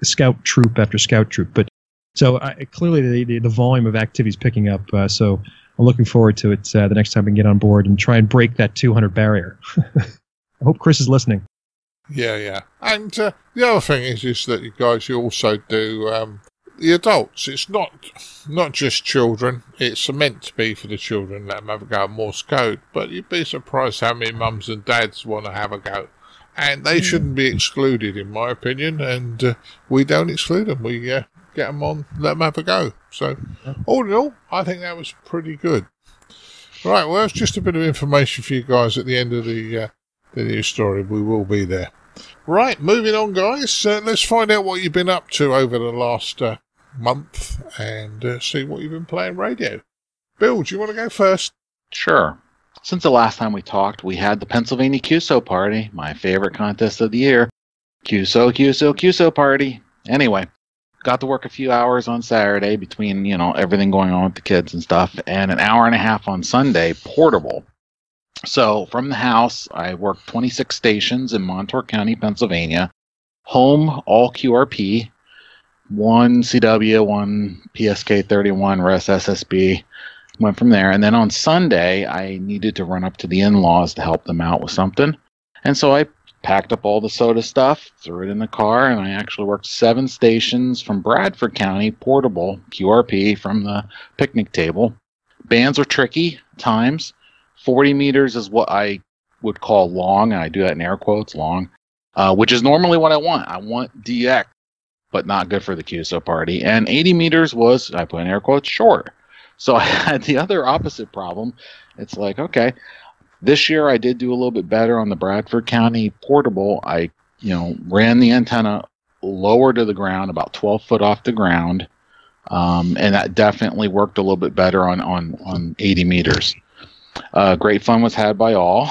[SPEAKER 4] scout troop after scout troop. But So clearly the volume of activity is picking up. So I'm looking forward to it the next time we can get on board and try and break that 200 barrier. I hope Chris is listening.
[SPEAKER 2] Yeah. And the other thing is that you guys, you also do the adults. It's not just children. It's meant to be for the children. Let them have a go at Morse code. But you'd be surprised how many mums and dads want to have a go. And they shouldn't be excluded, in my opinion. And we don't exclude them. We get them on, let them have a go. So, all in all, I think that was pretty good. Right, well, it's just a bit of information for you guys at the end of the news story. We will be there. Right, moving on, guys. Let's find out what you've been up to over the last month and see what you've been playing radio. Bill, do you want to go first?
[SPEAKER 5] Sure. Since the last time we talked, we had the Pennsylvania QSO party, my favorite contest of the year. QSO party. Anyway, got to work a few hours on Saturday between, everything going on with the kids and stuff, and an hour and a half on Sunday, portable. So from the house, I worked 26 stations in Montour County, Pennsylvania. Home, all QRP. 1 CW, 1 PSK 31, RES SSB. Went from there. And then on Sunday, I needed to run up to the in-laws to help them out with something. And so I packed up all the soda stuff, threw it in the car, and I actually worked 7 stations from Bradford County, portable, QRP, from the picnic table. Bands were tricky times. 40 meters is what I would call long, and I do that in air quotes, long, which is normally what I want. I want DX, but not good for the QSO party. And 80 meters was, I put in air quotes, short. So I had the other opposite problem. It's like, okay, this year I did do a little bit better on the Bradford County portable. I, ran the antenna lower to the ground, about 12 foot off the ground, and that definitely worked a little bit better on 80 meters. Great fun was had by all.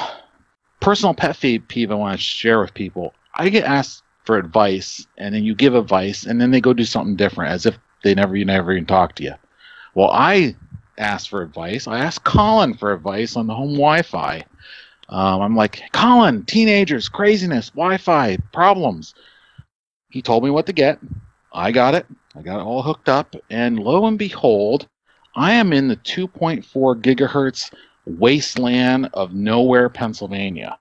[SPEAKER 5] Personal pet peeve I want to share with people. I get asked for advice, and then you give advice, and then they go do something different, as if you never even talk to you. Well, I asked for advice. I asked Colin for advice on the home Wi-Fi. I'm like, Colin, teenagers, craziness, Wi-Fi, problems. He told me what to get. I got it. I got it all hooked up, and lo and behold, I am in the 2.4 gigahertz wasteland of nowhere, Pennsylvania.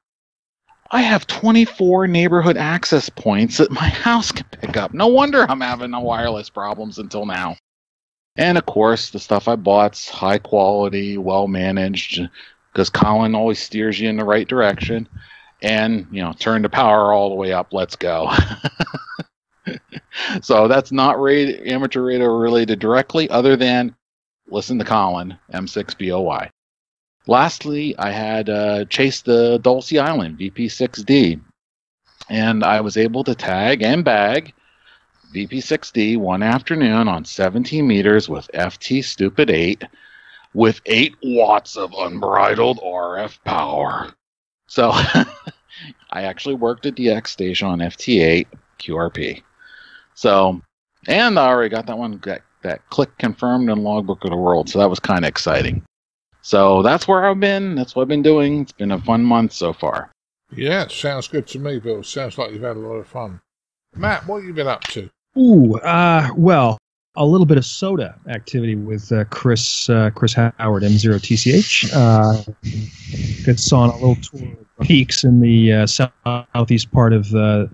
[SPEAKER 5] I have 24 neighborhood access points that my house can pick up. No wonder I'm having no wireless problems until now. And of course, the stuff I bought's high quality, well managed, because Colin always steers you in the right direction. And, turn the power all the way up. Let's go. So that's not amateur radio related directly, other than listen to Colin M6BOY. Lastly, I had chased the Dulce Island VP6D, and I was able to tag and bag VP6D one afternoon on 17 meters with FT Stupid 8 with 8 watts of unbridled RF power. So I actually worked a DX station on FT8 QRP. So, and I already got that one, that click confirmed in Logbook of the World. So that was kind of exciting. So that's where I've been. That's what I've been doing. It's been a fun month so far.
[SPEAKER 2] Yeah, it sounds good to me, Bill. Sounds like you've had a lot of fun. Matt, what have you been up to?
[SPEAKER 4] Well, a little bit of soda activity with Chris Howard, M0TCH. It's on a little tour of peaks in the southeast part of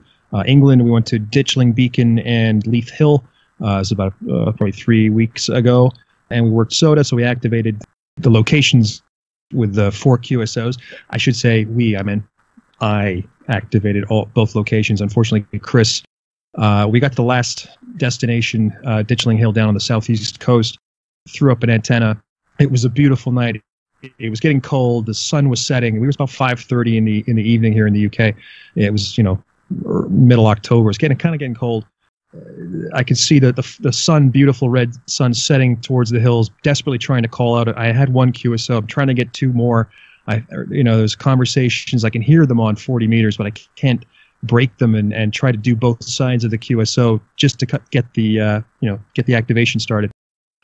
[SPEAKER 4] England. We went to Ditchling, Beacon, and Leith Hill. It was about probably 3 weeks ago. And we worked soda, so we activated the locations with the 4 QSOs. I should say I activated both locations. Unfortunately, Chris, we got to the last destination, Ditchling Hill down on the southeast coast, threw up an antenna. It was a beautiful night. It was getting cold. The sun was setting. It was about 5:30 in the evening here in the UK. It was, middle October. It's getting cold. I could see the sun, beautiful red sun setting towards the hills, desperately trying to call out. I had 1 QSO. I'm trying to get 2 more. There's conversations. I can hear them on 40 meters, but I can't break them and try to do both sides of the QSO just to get the activation started.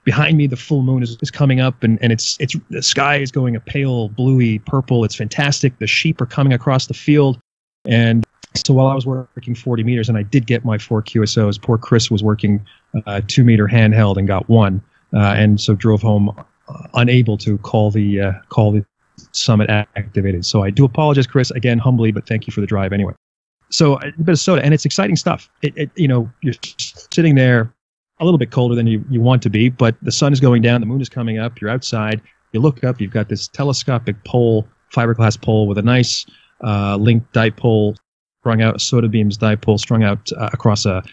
[SPEAKER 4] Behind me, the full moon is coming up, and it's the sky is going a pale bluey purple. It's fantastic. The sheep are coming across the field, and So while I was working 40 meters, and I did get my 4 QSOs, poor Chris was working 2 meter handheld and got 1, and so drove home unable to call the summit activated. So I do apologize, Chris, again, humbly, but thank you for the drive anyway. So a bit of soda, and it's exciting stuff. You're sitting there a little bit colder than you want to be, but the sun is going down, the moon is coming up, you're outside, you look up, you've got this telescopic pole, fiberglass pole with a nice linked dipole strung out, soda beams dipole strung out across a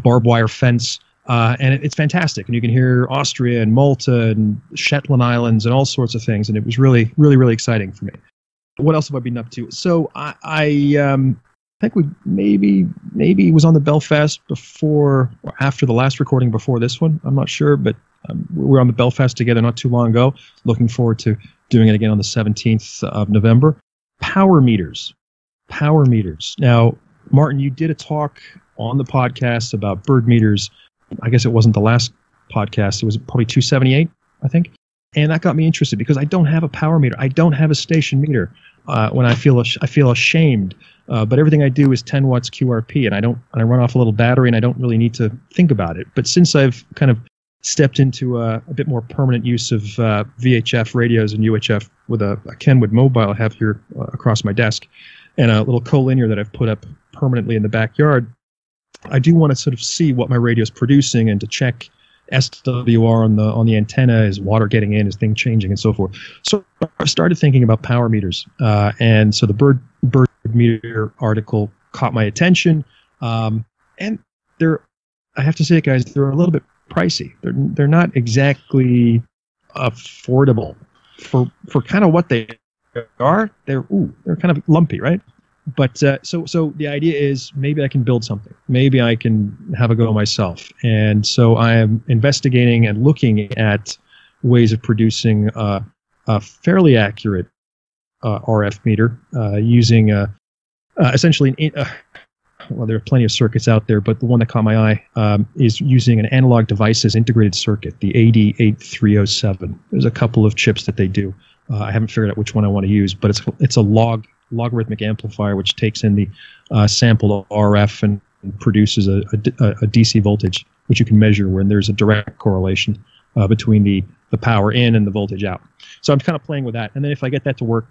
[SPEAKER 4] barbed wire fence, and it's fantastic. And you can hear Austria and Malta and Shetland Islands and all sorts of things, and it was really, really, really exciting for me. What else have I been up to? So I think we maybe was on the Belfast before or after the last recording before this one. I'm not sure, but we were on the Belfast together not too long ago. Looking forward to doing it again on the 17th of November. Power meters. Now, Martin, you did a talk on the podcast about bird meters. I guess it wasn't the last podcast. It was probably 278, I think. And that got me interested because I don't have a power meter. I don't have a station meter. When I feel ashamed, but everything I do is 10 watts QRP, and I run off a little battery, and I don't really need to think about it. But since I've kind of stepped into a bit more permanent use of VHF radios and UHF with a Kenwood mobile I have here across my desk, and a little collinear that I've put up permanently in the backyard, I do want to sort of see what my radio is producing and to check SWR on the antenna. Is water getting in? Is thing changing, and so forth? So I started thinking about power meters, and so the bird meter article caught my attention. And I have to say, guys, they're a little bit pricey. They're not exactly affordable for kind of what they are. They're kind of lumpy, right? But so the idea is maybe I can build something. Maybe I can have a go myself. And so I am investigating and looking at ways of producing a fairly accurate RF meter using essentially well, there are plenty of circuits out there, but the one that caught my eye is using an analog devices integrated circuit, the AD8307. There's a couple of chips that they do. I haven't figured out which one I want to use, but it's a logarithmic amplifier which takes in the sampled RF and produces a DC voltage, which you can measure when there's a direct correlation between the power in and the voltage out. So I'm kind of playing with that. And then if I get that to work,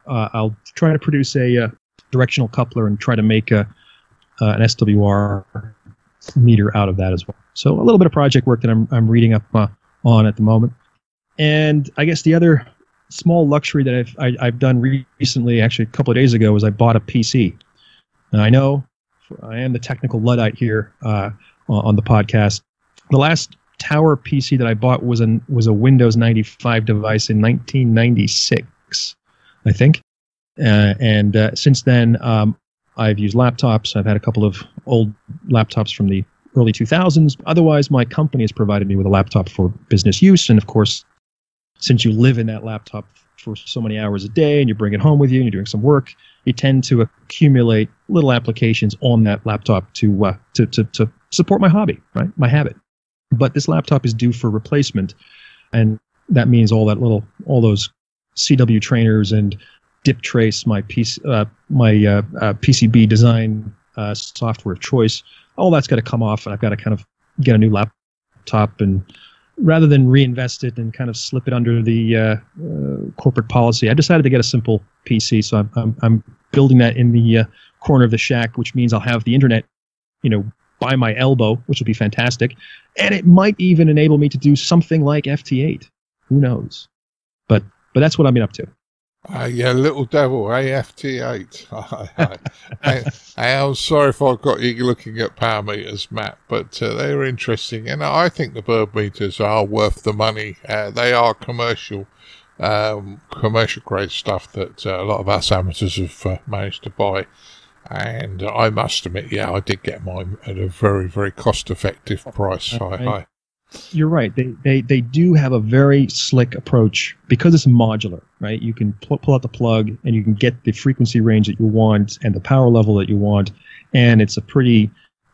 [SPEAKER 4] I'll try to produce a directional coupler and try to make an SWR meter out of that as well. So a little bit of project work that I'm reading up on at the moment. And I guess the other small luxury that I've done recently, actually a couple of days ago, was I bought a PC. Now I know I am the technical Luddite here on the podcast. The last tower PC that I bought was a Windows 95 device in 1996, I think. And since then, I've used laptops. I've had a couple of old laptops from the early 2000s. Otherwise, my company has provided me with a laptop for business use. And of course, since you live in that laptop for so many hours a day and you bring it home with you and you're doing some work, you tend to accumulate little applications on that laptop to support my hobby, right? My habit. But this laptop is due for replacement, and that means all those CW trainers and dip trace, my PCB design software of choice, all that's got to come off, and I've got to kind of get a new laptop, and rather than reinvest it and kind of slip it under the corporate policy, I decided to get a simple PC. So I'm building that in the corner of the shack, which means I'll have the internet, by my elbow, which will be fantastic, and it might even enable me to do something like FT8. Who knows? But that's what I've been up to.
[SPEAKER 2] Yeah, little devil, AFT8. I'm sorry if I got you looking at power meters, Matt, but they're interesting, and I think the bird meters are worth the money. They are commercial grade stuff that a lot of us amateurs have managed to buy. And I must admit, I did get mine at a very, very cost-effective price.
[SPEAKER 4] You're right. They do have a very slick approach because it's modular, right? You can pull out the plug and you can get the frequency range that you want and the power level that you want, and it's a pretty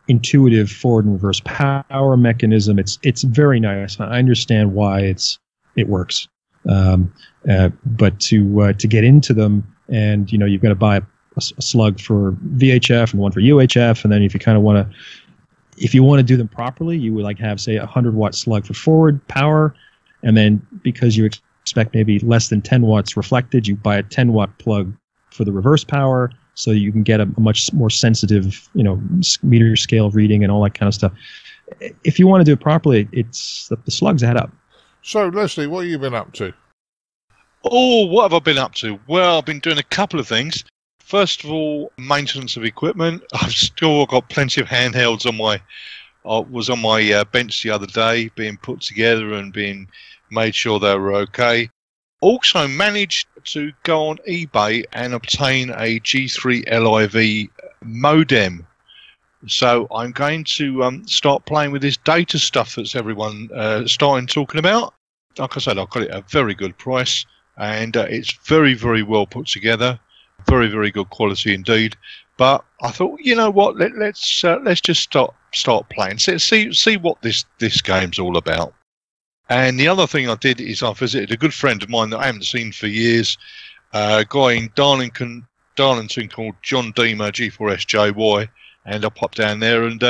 [SPEAKER 4] intuitive forward and reverse power mechanism. It's very nice. I understand why it works, but to get into them, and you've got to buy a slug for VHF and one for UHF, and then if you want to do them properly, you would like have, say, a 100-watt slug for forward power, and then because you expect maybe less than 10 watts reflected, you buy a 10-watt plug for the reverse power, so you can get a much more sensitive, meter scale reading and all that kind of stuff. If you want to do it properly, the slugs add up.
[SPEAKER 2] So, Leslie, what have you been up to?
[SPEAKER 3] Oh, what have I been up to? Well, I've been doing a couple of things. First of all, maintenance of equipment. I've still got plenty of handhelds on my bench the other day, being put together and being made sure they were okay. Also managed to go on eBay and obtain a G3LIV modem. So I'm going to start playing with this data stuff that's everyone starting talking about. Like I said, I got it at a very good price, and it's very, very well put together. Very, very good quality indeed. But I thought, you know what? Let's just start playing. See what this game's all about. And the other thing I did is I visited a good friend of mine that I haven't seen for years, a guy in Darlington called John Deemer, G4SJY, and I popped down there and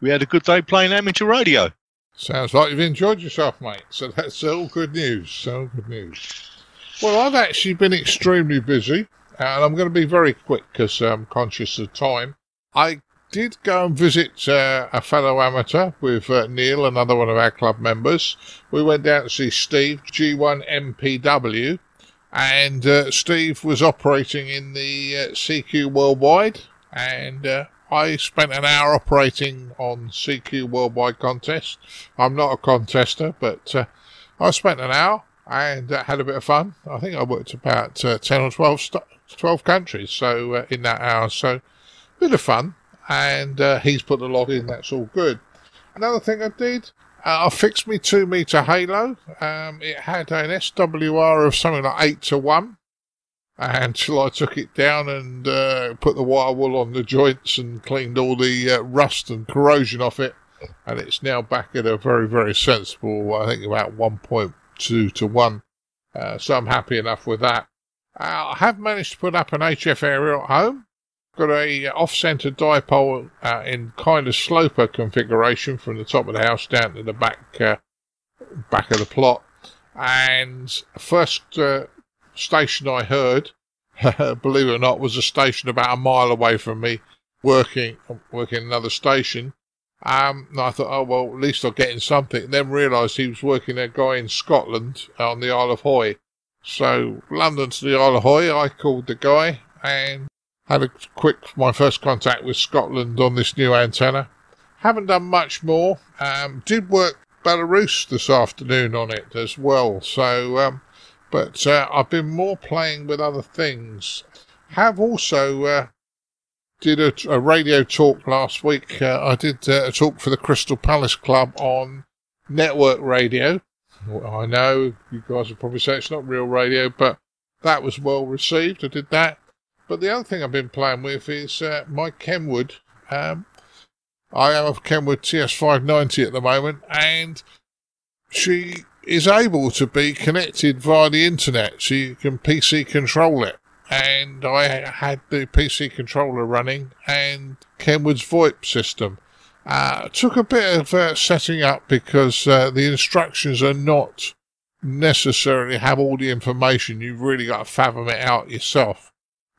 [SPEAKER 3] we had a good day playing amateur radio.
[SPEAKER 2] Sounds like you've enjoyed yourself, mate. So that's all good news. Well, I've actually been extremely busy, and I'm going to be very quick because I'm conscious of time. I did go and visit a fellow amateur with Neil, another one of our club members. We went down to see Steve, G1MPW, and Steve was operating in the CQ Worldwide, and I spent an hour operating on CQ Worldwide contest. I'm not a contester, but I spent an hour and had a bit of fun. I think I worked about 10 or 12 countries so in that hour, so a bit of fun. And he's put the log in, that's all good. Another thing I did, I fixed my 2-meter halo. It had an SWR of something like 8 to 1. Until I took it down and put the wire wool on the joints and cleaned all the rust and corrosion off it. And it's now back at a very, very sensible, I think about 1.2 to 1. So I'm happy enough with that. I have managed to put up an HF aerial at home. Got a off-centre dipole in kind of sloper configuration from the top of the house down to the back of the plot. And first station I heard, believe it or not, was a station about a mile away from me, working another station. And I thought, oh well, at least I'm getting something. And then realised he was working a guy in Scotland on the Isle of Hoy. So London to the Isle of Hoy, I called the guy and had my first contact with Scotland on this new antenna. Haven't done much more. Did work Belarus this afternoon on it as well. So, but I've been more playing with other things. Have also did a radio talk last week. I did a talk for the Crystal Palace Club on network radio. I know you guys would probably say it's not real radio, but that was well received. I did that. But the other thing I've been playing with is my Kenwood. I have a Kenwood TS590 at the moment, and she is able to be connected via the internet, so you can PC control it. And I had the PC controller running and Kenwood's VoIP system. Took a bit of setting up because the instructions are not necessarily have all the information. You've really got to fathom it out yourself.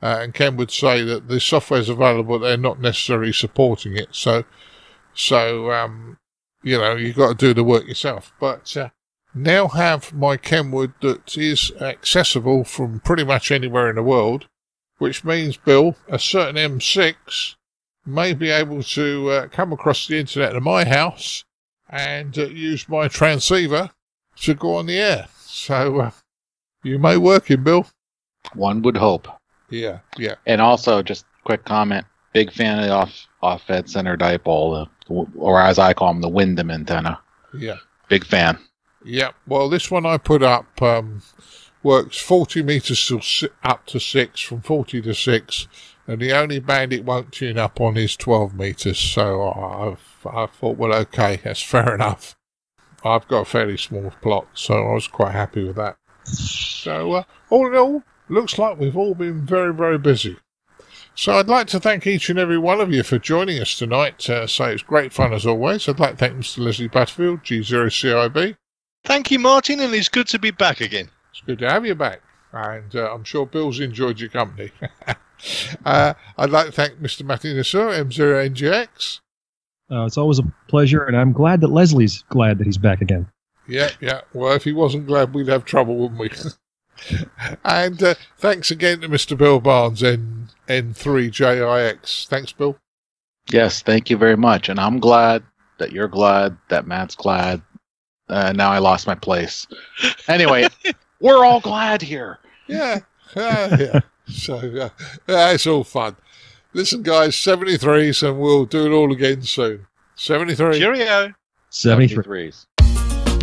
[SPEAKER 2] And Ken would say that the software's available, they're not necessarily supporting it. So you know, you've got to do the work yourself. But now have my Kenwood that is accessible from pretty much anywhere in the world, which means, Bill, a certain M6 may be able to come across the internet to my house and use my transceiver to go on the air. So you may work it, Bill.
[SPEAKER 5] One would hope.
[SPEAKER 2] Yeah.
[SPEAKER 5] And also, just quick comment, big fan of the off-fed center dipole, or as I call them, the Wyndham antenna.
[SPEAKER 2] Yeah.
[SPEAKER 5] Big fan.
[SPEAKER 2] Yeah. Well, this one I put up works 40 meters up to 6, from 40 to 6, and the only band it won't tune up on is 12 meters. So I thought, well, okay, that's fair enough. I've got a fairly small plot, so I was quite happy with that. So all in all, looks like we've all been very, very busy. So I'd like to thank each and every one of you for joining us tonight. So it's great fun as always. I'd like to thank Mr. Leslie Butterfield G0CIB.
[SPEAKER 3] Thank you, Martin, and it's good to be back again.
[SPEAKER 2] It's good to have you back, and I'm sure Bill's enjoyed your company. I'd like to thank Mr. Matthew Nassau, M0NGX.
[SPEAKER 4] It's always a pleasure, and I'm glad that Leslie's glad that he's back again.
[SPEAKER 2] Yeah. Well, if he wasn't glad, we'd have trouble, wouldn't we? And thanks again to Mr. Bill Barnes, N3JIX. Thanks, Bill.
[SPEAKER 5] Yes, thank you very much. And I'm glad that you're glad that Matt's glad. Now I lost my place. Anyway, we're all glad here.
[SPEAKER 2] Yeah. So it's all fun. Listen, guys, 73s, and we'll do it all again soon. 73.
[SPEAKER 3] Cheerio.
[SPEAKER 5] 73s.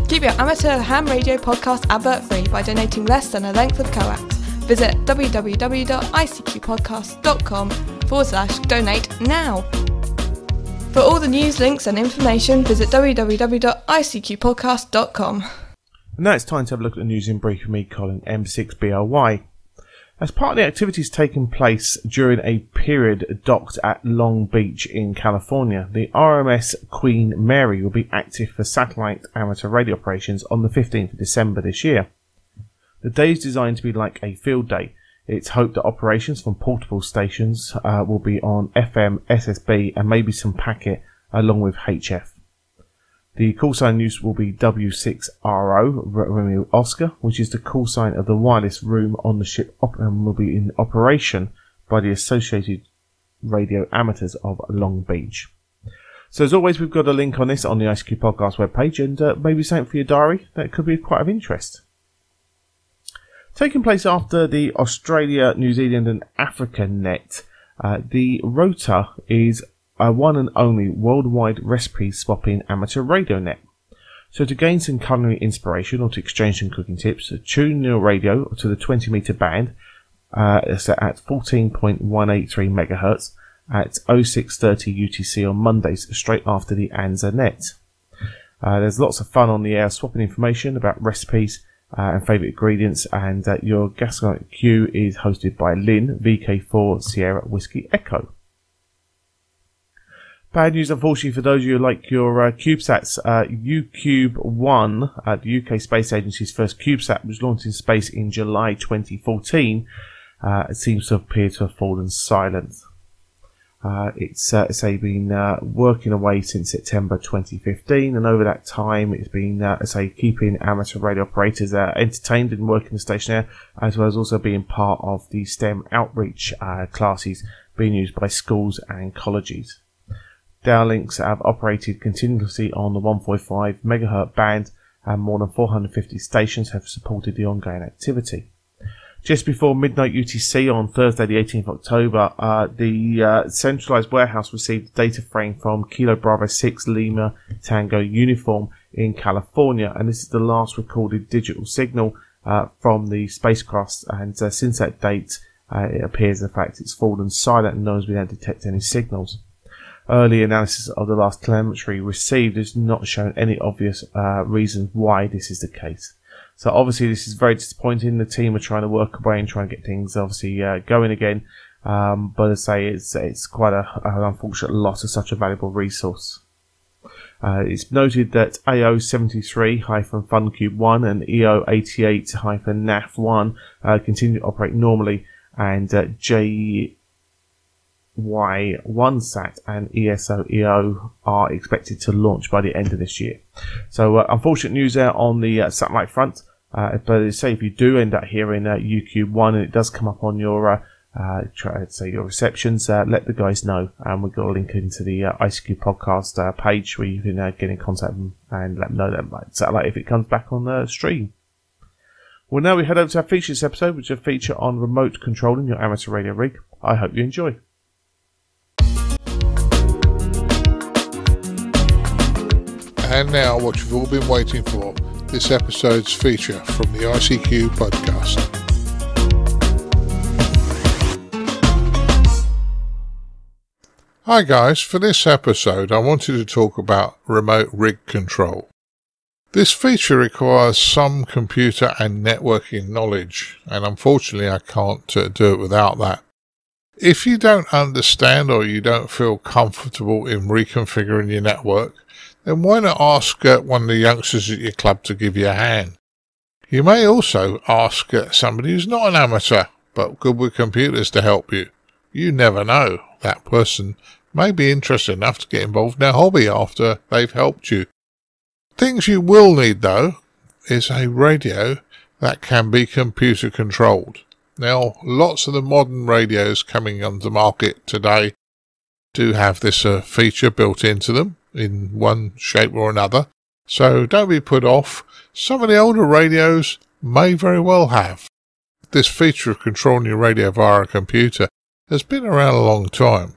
[SPEAKER 6] Keep your amateur ham radio podcast advert free by donating less than a length of coax. Visit www.ICQPodcast.com/donate now. For all the news, links and information, visit www.ICQPodcast.com.
[SPEAKER 1] And now it's time to have a look at the news in brief with me, Colin M6BOY. As part of the activities taking place during a period docked at Long Beach in California, the RMS Queen Mary will be active for satellite amateur radio operations on the 15th of December this year. The day is designed to be like a field day. It's hoped that operations from portable stations will be on FM, SSB and maybe some packet along with HF. The call sign use will be W6RO, Romeo Oscar, which is the call sign of the wireless room on the ship and will be in operation by the Associated Radio Amateurs of Long Beach. So as always, we've got a link on this on the ICQ Podcast webpage, and maybe something for your diary that could be quite of interest. Taking place after the Australia, New Zealand and Africa net, the ROTA is a one and only worldwide recipe swapping amateur radio net. So to gain some culinary inspiration or to exchange some cooking tips, tune your radio to the 20 meter band set at 14.183 MHz at 0630 UTC on Mondays straight after the ANZA net. There's lots of fun on the air, swapping information about recipes and favourite ingredients, and your gastronomic queue is hosted by Lynn, VK4 Sierra Whiskey Echo. Bad news, unfortunately, for those of you who like your CubeSats. UCube-1, the UK Space Agency's first CubeSat, was launched in space in July 2014. It seems to appear to have fallen silent. It's been working away since September 2015, and over that time it's been keeping amateur radio operators entertained and working the station there, as well as also being part of the STEM outreach classes being used by schools and colleges. Downlinks have operated continuously on the 145 MHz band, and more than 450 stations have supported the ongoing activity. Just before midnight UTC on Thursday the 18th of October, the centralised warehouse received a data frame from Kilo Bravo 6 Lima Tango uniform in California, and this is the last recorded digital signal from the spacecraft, and since that date it appears in fact it's fallen silent and no one's been able to detect any signals. Early analysis of the last telemetry received has not shown any obvious reasons why this is the case. So obviously this is very disappointing. The team are trying to work away and trying to get things obviously going again. But as I say, it's quite an unfortunate loss of such a valuable resource. It's noted that AO73-FunCube1 and EO88-NAF1 continue to operate normally, and JY1SAT and ESO-EO are expected to launch by the end of this year. So unfortunate news there on the satellite front. But as I say, if you do end up hearing UCube1 and it does come up on your your receptions, let the guys know, and we've got a link into the ICQ podcast page where you can get in contact with them and let them know that satellite if it comes back on the stream. Well, now we head over to our features episode, which is a feature on remote controlling your amateur radio rig. I hope you enjoy.
[SPEAKER 2] And now what you've all been waiting for, this episode's feature from the ICQ podcast. Hi guys, for this episode I wanted to talk about remote rig control. This feature requires some computer and networking knowledge, and unfortunately I can't do it without that. If you don't understand or you don't feel comfortable in reconfiguring your network, then why not ask one of the youngsters at your club to give you a hand? You may also ask somebody who's not an amateur but good with computers to help you. You never know. That person may be interested enough to get involved in their hobby after they've helped you. Things you will need, though, is a radio that can be computer controlled. Now, lots of the modern radios coming on the market today do have this feature built into them in one shape or another, so don't be put off. Some of the older radios may very well have. This feature of controlling your radio via a computer has been around a long time.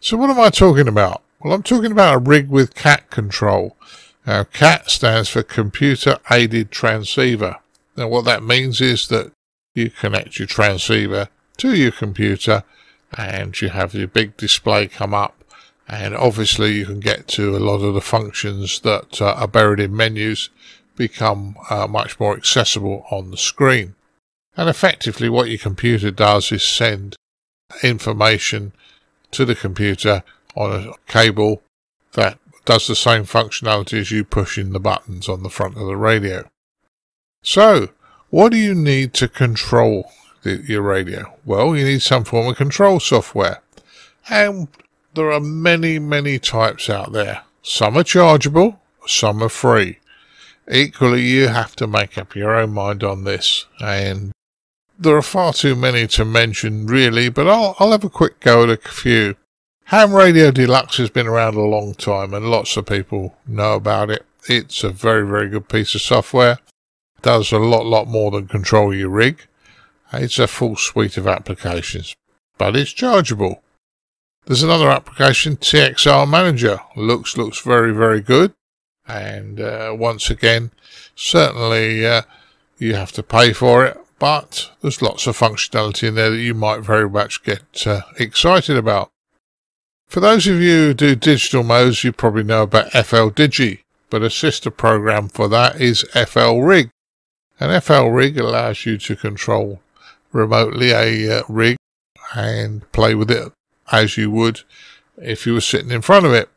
[SPEAKER 2] So what am I talking about? Well, I'm talking about a rig with CAT control. Now, CAT stands for Computer Aided Transceiver. Now, what that means is that you connect your transceiver to your computer and you have your big display come up, and obviously you can get to a lot of the functions that are buried in menus become much more accessible on the screen. And effectively what your computer does is send information to the computer on a cable that does the same functionality as you pushing the buttons on the front of the radio. So, what do you need to control your radio? Well, you need some form of control software. And there are many, many types out there. Some are chargeable, some are free. Equally, you have to make up your own mind on this. And there are far too many to mention, really, but I'll have a quick go at a few. Ham Radio Deluxe has been around a long time, and lots of people know about it. It's a very, very good piece of software. Does a lot more than control your rig. It's a full suite of applications, but it's chargeable. There's another application, TXR Manager. Looks very, very good. And once again, certainly you have to pay for it, but there's lots of functionality in there that you might very much get excited about. For those of you who do digital modes, you probably know about FL Digi, but a sister program for that is FL Rig. And FL Rig allows you to control remotely a rig and play with it as you would if you were sitting in front of it.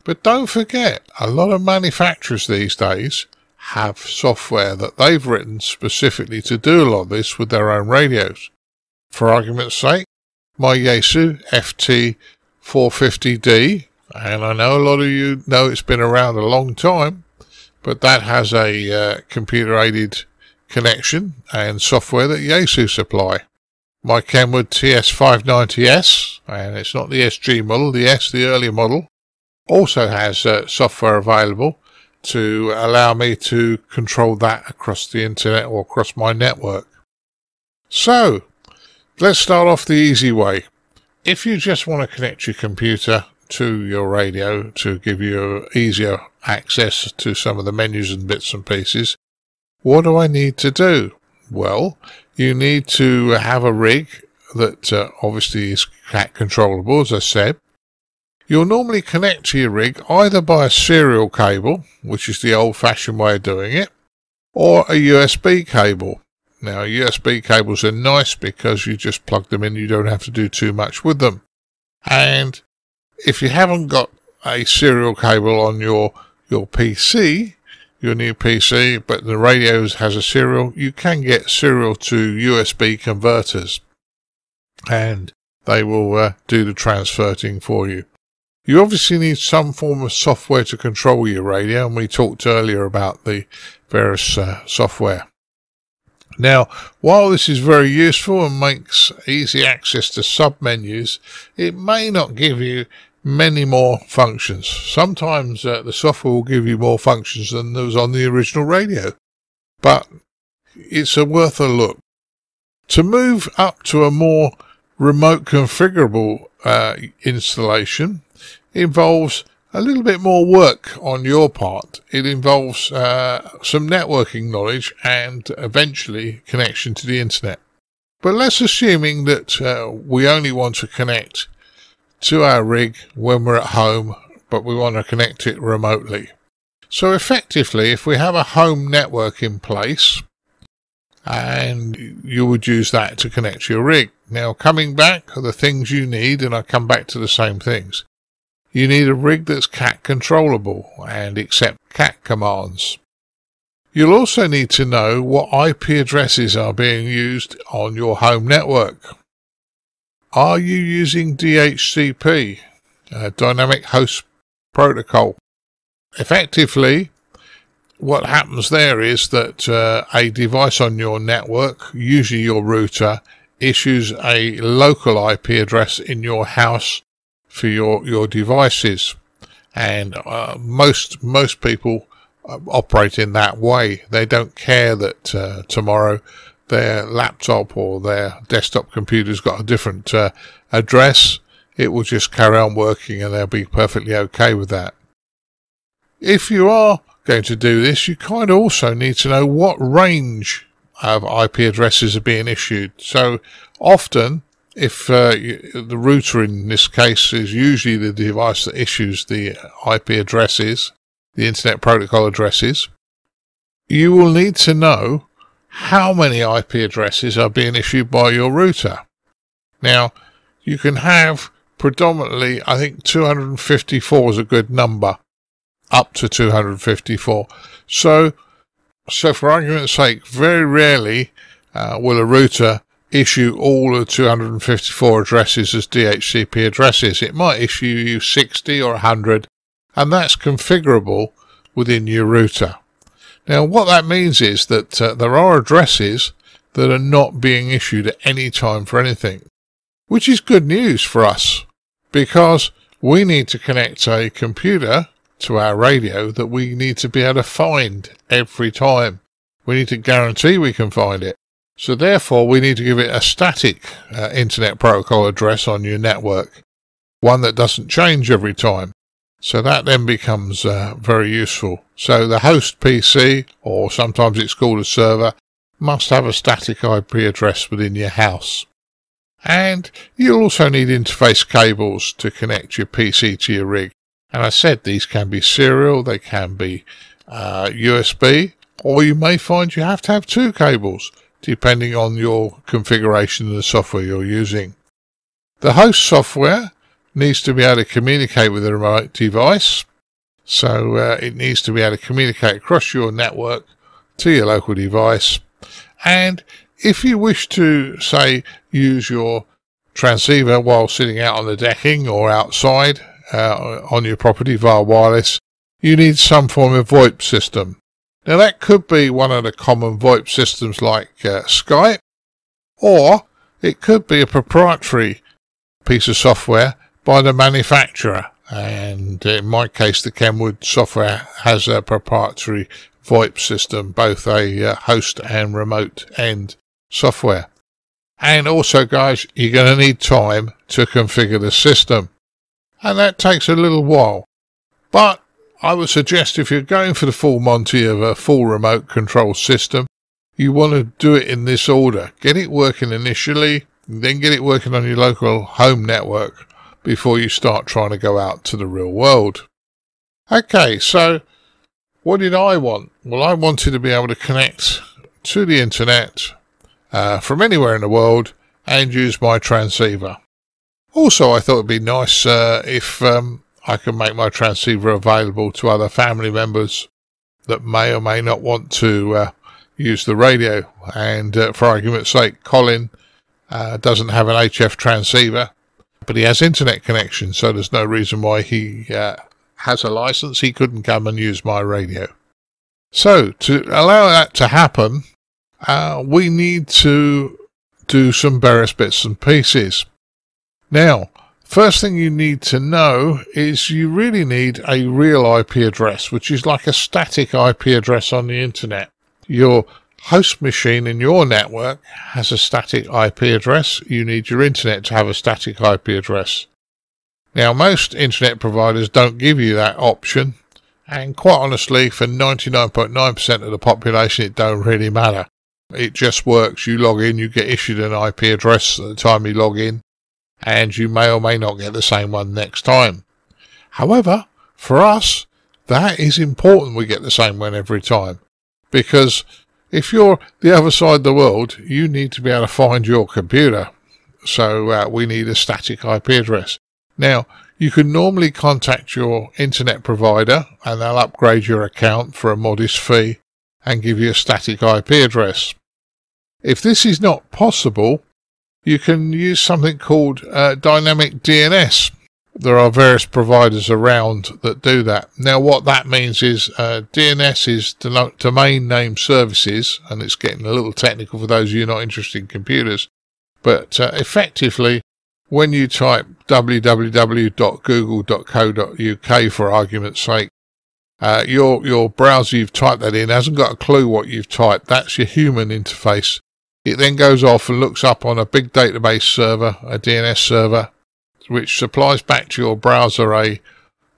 [SPEAKER 2] But don't forget, a lot of manufacturers these days have software that they've written specifically to do a lot of this with their own radios. For argument's sake, my Yaesu FT450D, and I know a lot of you know it's been around a long time, but that has a computer-aided connection and software that Yaesu supply. My Kenwood TS590S, and it's not the SG model, the S, the earlier model, also has software available to allow me to control that across the internet or across my network. So, let's start off the easy way. If you just want to connect your computer to your radio to give you easier access to some of the menus and bits and pieces, what do I need to do? Well, you need to have a rig that obviously is CAT controllable, as I said. You'll normally connect to your rig either by a serial cable, which is the old-fashioned way of doing it, or a USB cable. Now, USB cables are nice because you just plug them in, you don't have to do too much with them. And if you haven't got a serial cable on your PC, your new PC, but the radio has a serial, you can get serial to USB converters, and they will do the transferring for you. You obviously need some form of software to control your radio, and we talked earlier about the various software. Now, while this is very useful and makes easy access to sub-menus, it may not give you many more functions. Sometimes the software will give you more functions than there was on the original radio, but it's worth a look. To move up to a more remote configurable installation involves a little bit more work on your part. It involves some networking knowledge and eventually connection to the internet. But let's assuming that we only want to connect to our rig when we're at home, but we want to connect it remotely. So effectively, if we have a home network in place, and you would use that to connect your rig. Now, coming back are the things you need, and I come back to the same things. You need a rig that's cat controllable and accept cat commands. You'll also need to know what IP addresses are being used on your home network. Are you using DHCP, Dynamic Host Protocol? Effectively, what happens there is that a device on your network, usually your router, issues a local IP address in your house for your devices, and most people operate in that way. They don't care that tomorrow their laptop or their desktop computer's got a different address. It will just carry on working and they'll be perfectly okay with that. If you are going to do this, you kind of also need to know what range of IP addresses are being issued. So often, if the router in this case is usually the device that issues the IP addresses, the Internet Protocol addresses, you will need to know how many IP addresses are being issued by your router. Now, you can have predominantly, I think 254 is a good number, up to 254. So for argument's sake, very rarely will a router issue all of 254 addresses as DHCP addresses. It might issue you 60 or 100, and that's configurable within your router. Now, what that means is that there are addresses that are not being issued at any time for anything, which is good news for us, because we need to connect a computer to our radio that we need to be able to find every time. We need to guarantee we can find it. So therefore, we need to give it a static Internet Protocol address on your network, one that doesn't change every time. So that then becomes very useful. So the host PC, or sometimes it's called a server, must have a static IP address within your house. And you'll also need interface cables to connect your PC to your rig. And I said these can be serial, they can be USB, or you may find you have to have two cables, depending on your configuration of the software you're using. The host software needs to be able to communicate with the remote device, so it needs to be able to communicate across your network to your local device. And if you wish to, say, use your transceiver while sitting out on the decking or outside on your property via wireless, you need some form of VoIP system. Now that could be one of the common VoIP systems like Skype, or it could be a proprietary piece of software by the manufacturer, and in my case the Kenwood software has a proprietary VoIP system, both a host and remote end software. And also, guys, you're going to need time to configure the system, and that takes a little while. But I would suggest if you're going for the full Monty of a full remote control system, you want to do it in this order. Get it working initially, then get it working on your local home network before you start trying to go out to the real world. Okay, so what did I want? Well, I wanted to be able to connect to the internet from anywhere in the world and use my transceiver. Also, I thought it'd be nice if I can make my transceiver available to other family members that may or may not want to use the radio. And for argument's sake, Colin doesn't have an HF transceiver, but he has internet connection, so there's no reason why he has a license. He couldn't come and use my radio. So to allow that to happen, we need to do some various bits and pieces. Now, first thing you need to know is you really need a real IP address, which is like a static IP address on the internet. Your host machine in your network has a static IP address. You need your internet to have a static IP address. Now, most internet providers don't give you that option, and quite honestly, for 99.9% of the population, it don't really matter. It just works. You log in, you get issued an IP address at the time you log in, and you may or may not get the same one next time. However, for us, that is important we get the same one every time, because if you're the other side of the world, you need to be able to find your computer. So we need a static IP address. Now, you can normally contact your internet provider and they'll upgrade your account for a modest fee and give you a static IP address. If this is not possible, you can use something called dynamic DNS. There are various providers around that do that. Now, what that means is DNS is domain name services, and it's getting a little technical for those of you not interested in computers. But effectively, when you type www.google.co.uk for argument's sake, your browser you've typed that in hasn't got a clue what you've typed. That's your human interface. It then goes off and looks up on a big database server, a DNS server, which supplies back to your browser an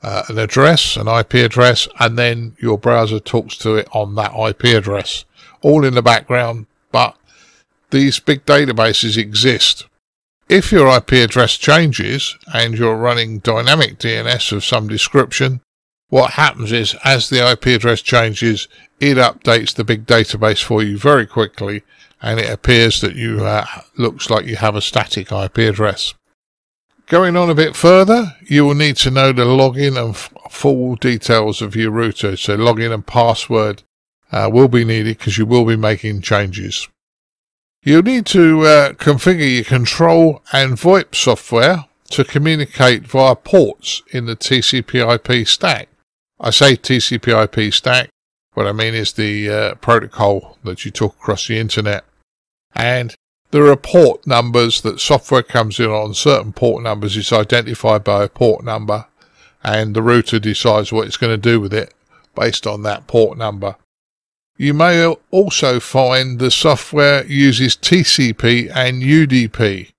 [SPEAKER 2] address, an IP address, and then your browser talks to it on that IP address, all in the background. But these big databases exist. If your IP address changes and you're running dynamic DNS of some description, what happens is, as the IP address changes, it updates the big database for you very quickly, and it appears that you looks like you have a static IP address. Going on a bit further, you will need to know the login and full details of your router. So login and password will be needed because you will be making changes. You'll need to configure your control and VoIP software to communicate via ports in the TCP/IP stack. I say TCP/IP stack, what I mean is the protocol that you talk across the internet. And there are port numbers that software comes in on. Certain port numbers is identified by a port number, and the router decides what it's going to do with it based on that port number. You may also find the software uses TCP and UDP.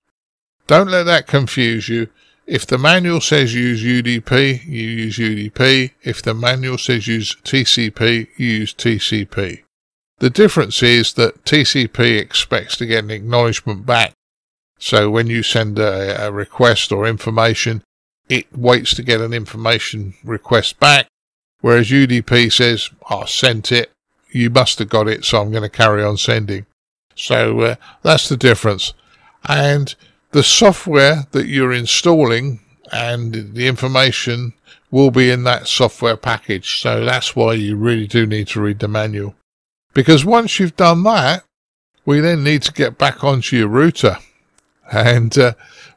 [SPEAKER 2] Don't let that confuse you. If the manual says use UDP, you use UDP. If the manual says use TCP, you use TCP. The difference is that TCP expects to get an acknowledgement back. So when you send a request or information, it waits to get an information request back. Whereas UDP says, I sent it, you must have got it, so I'm going to carry on sending. So that's the difference. And the software that you're installing and the information will be in that software package. So that's why you really do need to read the manual. Because once you've done that, we then need to get back onto your router. And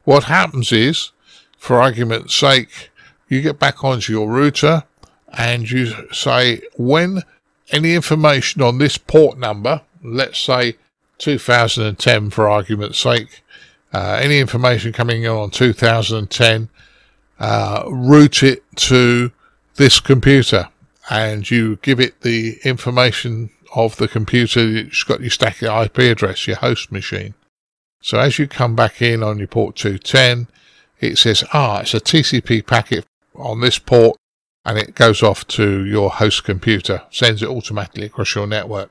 [SPEAKER 2] what happens is, for argument's sake, you get back onto your router and you say, when any information on this port number, let's say 2010 for argument's sake, any information coming in on 2010, route it to this computer, and you give it the information of the computer that's got your static IP address, your host machine. So as you come back in on your port 210, it says, it's a TCP packet on this port, and it goes off to your host computer, sends it automatically across your network.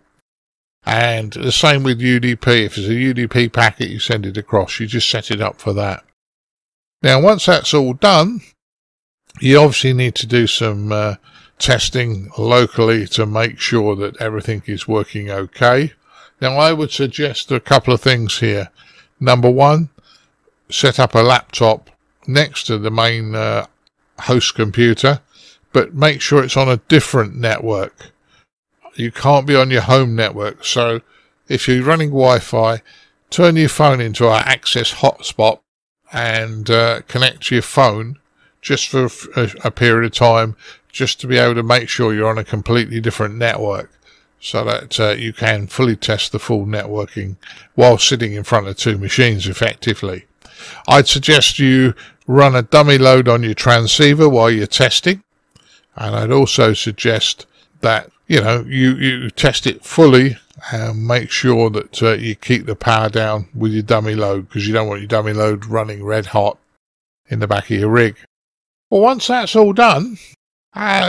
[SPEAKER 2] And the same with UDP. If it's a UDP packet, you send it across. You just set it up for that. Now, once that's all done, you obviously need to do some testing locally to make sure that everything is working okay. Now, I would suggest a couple of things here. Number one, set up a laptop next to the main host computer, but make sure it's on a different network. You can't be on your home network. So if you're running Wi-Fi, turn your phone into our access hotspot and connect to your phone just for a period of time, just to be able to make sure you're on a completely different network, so that you can fully test the full networking while sitting in front of two machines effectively. I'd suggest you run a dummy load on your transceiver while you're testing, and I'd also suggest that you test it fully and make sure that you keep the power down with your dummy load, because you don't want your dummy load running red hot in the back of your rig. Well, once that's all done,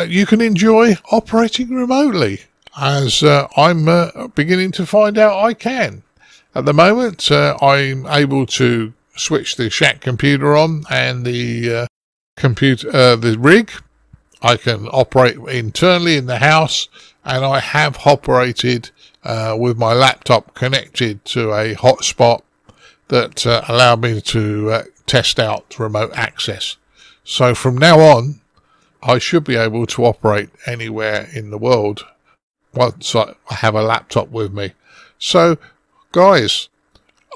[SPEAKER 2] you can enjoy operating remotely, as I'm beginning to find out I can. At the moment, I'm able to switch the shack computer on and the rig. I can operate internally in the house, and I have operated with my laptop connected to a hotspot that allowed me to test out remote access. So from now on, I should be able to operate anywhere in the world once I have a laptop with me. So, guys,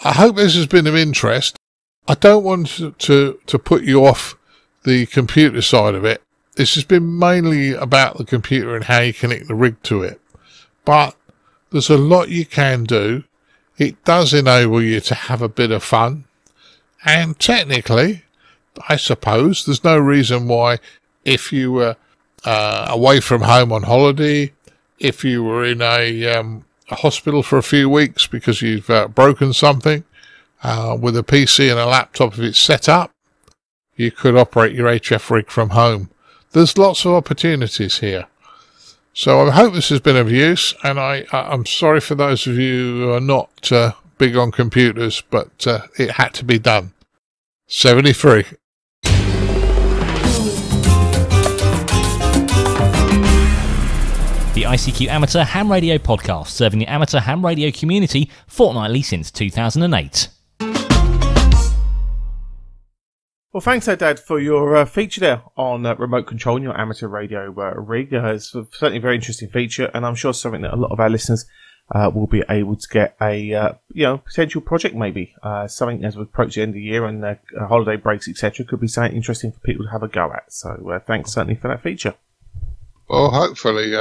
[SPEAKER 2] I hope this has been of interest. I don't want to put you off the computer side of it. This has been mainly about the computer and how you connect the rig to it. But there's a lot you can do. It does enable you to have a bit of fun. And technically, I suppose, there's no reason why, if you were away from home on holiday, if you were in a hospital for a few weeks because you've broken something, with a PC and a laptop, if it's set up, you could operate your HF rig from home. There's lots of opportunities here. So I hope this has been of use, and I'm sorry for those of you who are not big on computers, but it had to be done. 73.
[SPEAKER 7] The ICQ Amateur Ham Radio Podcast, serving the amateur ham radio community fortnightly since 2008.
[SPEAKER 1] Well, thanks, Dad, for your feature there on remote control in your amateur radio rig. It's certainly a very interesting feature, and I'm sure something that a lot of our listeners will be able to get a potential project, maybe something as we approach the end of the year and holiday breaks, etc. Could be something interesting for people to have a go at. So thanks certainly for that feature.
[SPEAKER 2] Well, hopefully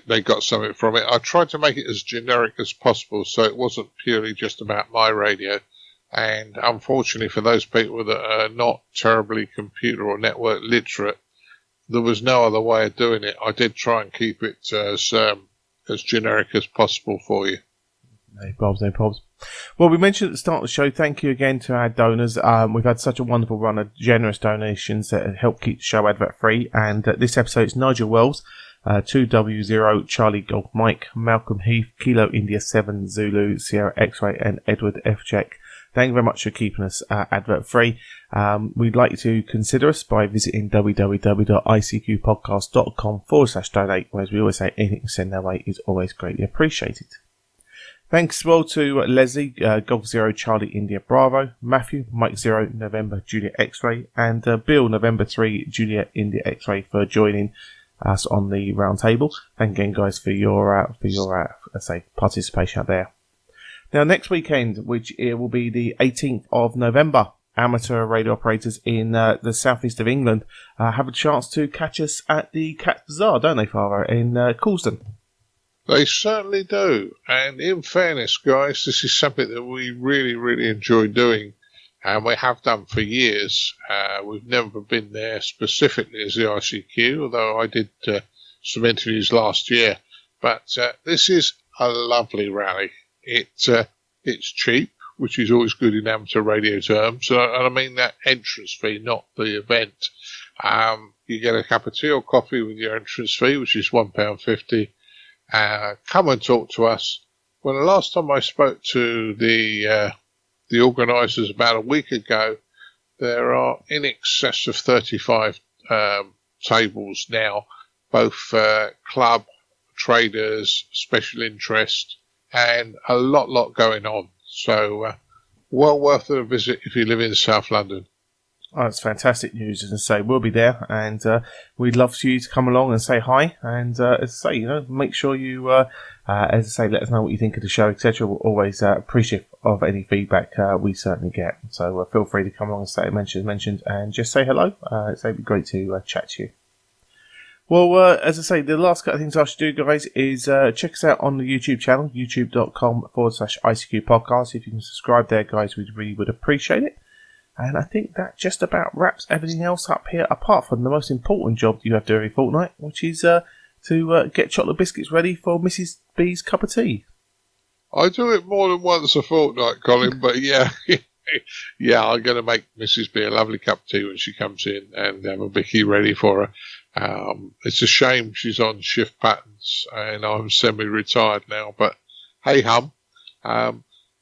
[SPEAKER 2] they got something from it. I tried to make it as generic as possible, so it wasn't purely just about my radio. And unfortunately for those people that are not terribly computer or network literate, there was no other way of doing it. I did try and keep it as generic as possible for you.
[SPEAKER 1] No problems. Well, we mentioned at the start of the show, thank you again to our donors. We've had such a wonderful run of generous donations that help keep the show advert free. And this episode is Nigel Wells, 2W0 Charlie Golf Mike, Malcolm Heath, Kilo India 7 Zulu Sierra X-Ray, and Edward F. Check. Thank you very much for keeping us advert free. We'd like you to consider us by visiting www.ICQPodcast.com/donate. Whereas we always say, anything you send our way is always greatly appreciated. Thanks as well to Leslie, Golf 0 Charlie India Bravo, Matthew, Mike 0 November Juliet X-Ray, and Bill November 3 Juliet India X-Ray for joining us on the round table. Thank you again, guys, for your participation out there. Now, next weekend, which it will be the 18th of November, amateur radio operators in the southeast of England have a chance to catch us at the Cat Bazaar, don't they, Father, in Callsign?
[SPEAKER 2] They certainly do. And in fairness, guys, this is something that we really, really enjoy doing, and we have done for years. We've never been there specifically as the ICQ, although I did some interviews last year. But this is a lovely rally. It's cheap, which is always good in amateur radio terms. And I mean that entrance fee, not the event. You get a cup of tea or coffee with your entrance fee, which is £1.50. Come and talk to us. Well, the last time I spoke to the organisers about a week ago, there are in excess of 35 tables now, both club, traders, special interest, and a lot going on. So, well worth a visit if you live in South London.
[SPEAKER 1] Oh, that's fantastic news, as I say. We'll be there, and we'd love for you to come along and say hi. And as I say, make sure you, as I say, let us know what you think of the show, etc. We're always appreciative of any feedback we certainly get. So feel free to come along and say mentioned, and just say hello. It'd be great to chat to you. Well, as I say, the last couple of things I should do, guys, is check us out on the YouTube channel, youtube.com/ICQPodcast. If you can subscribe there, guys, we really would appreciate it. And I think that just about wraps everything else up here, apart from the most important job you have to do every fortnight, which is to get chocolate biscuits ready for Mrs. B's cup of tea.
[SPEAKER 2] I do it more than once a fortnight, Colin, but yeah, I'm going to make Mrs. B a lovely cup of tea when she comes in and have a bicky ready for her. It's a shame she's on shift patterns and I'm semi-retired now, but hey hum,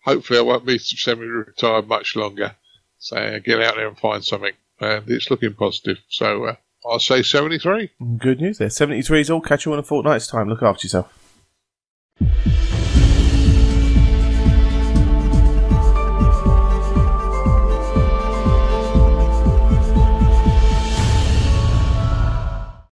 [SPEAKER 2] hopefully I won't be semi-retired much longer. So get out there and find something, and it's looking positive. So I'll say 73.
[SPEAKER 1] Good news there. 73 is all. Catch you in a fortnight's time. Look after yourself.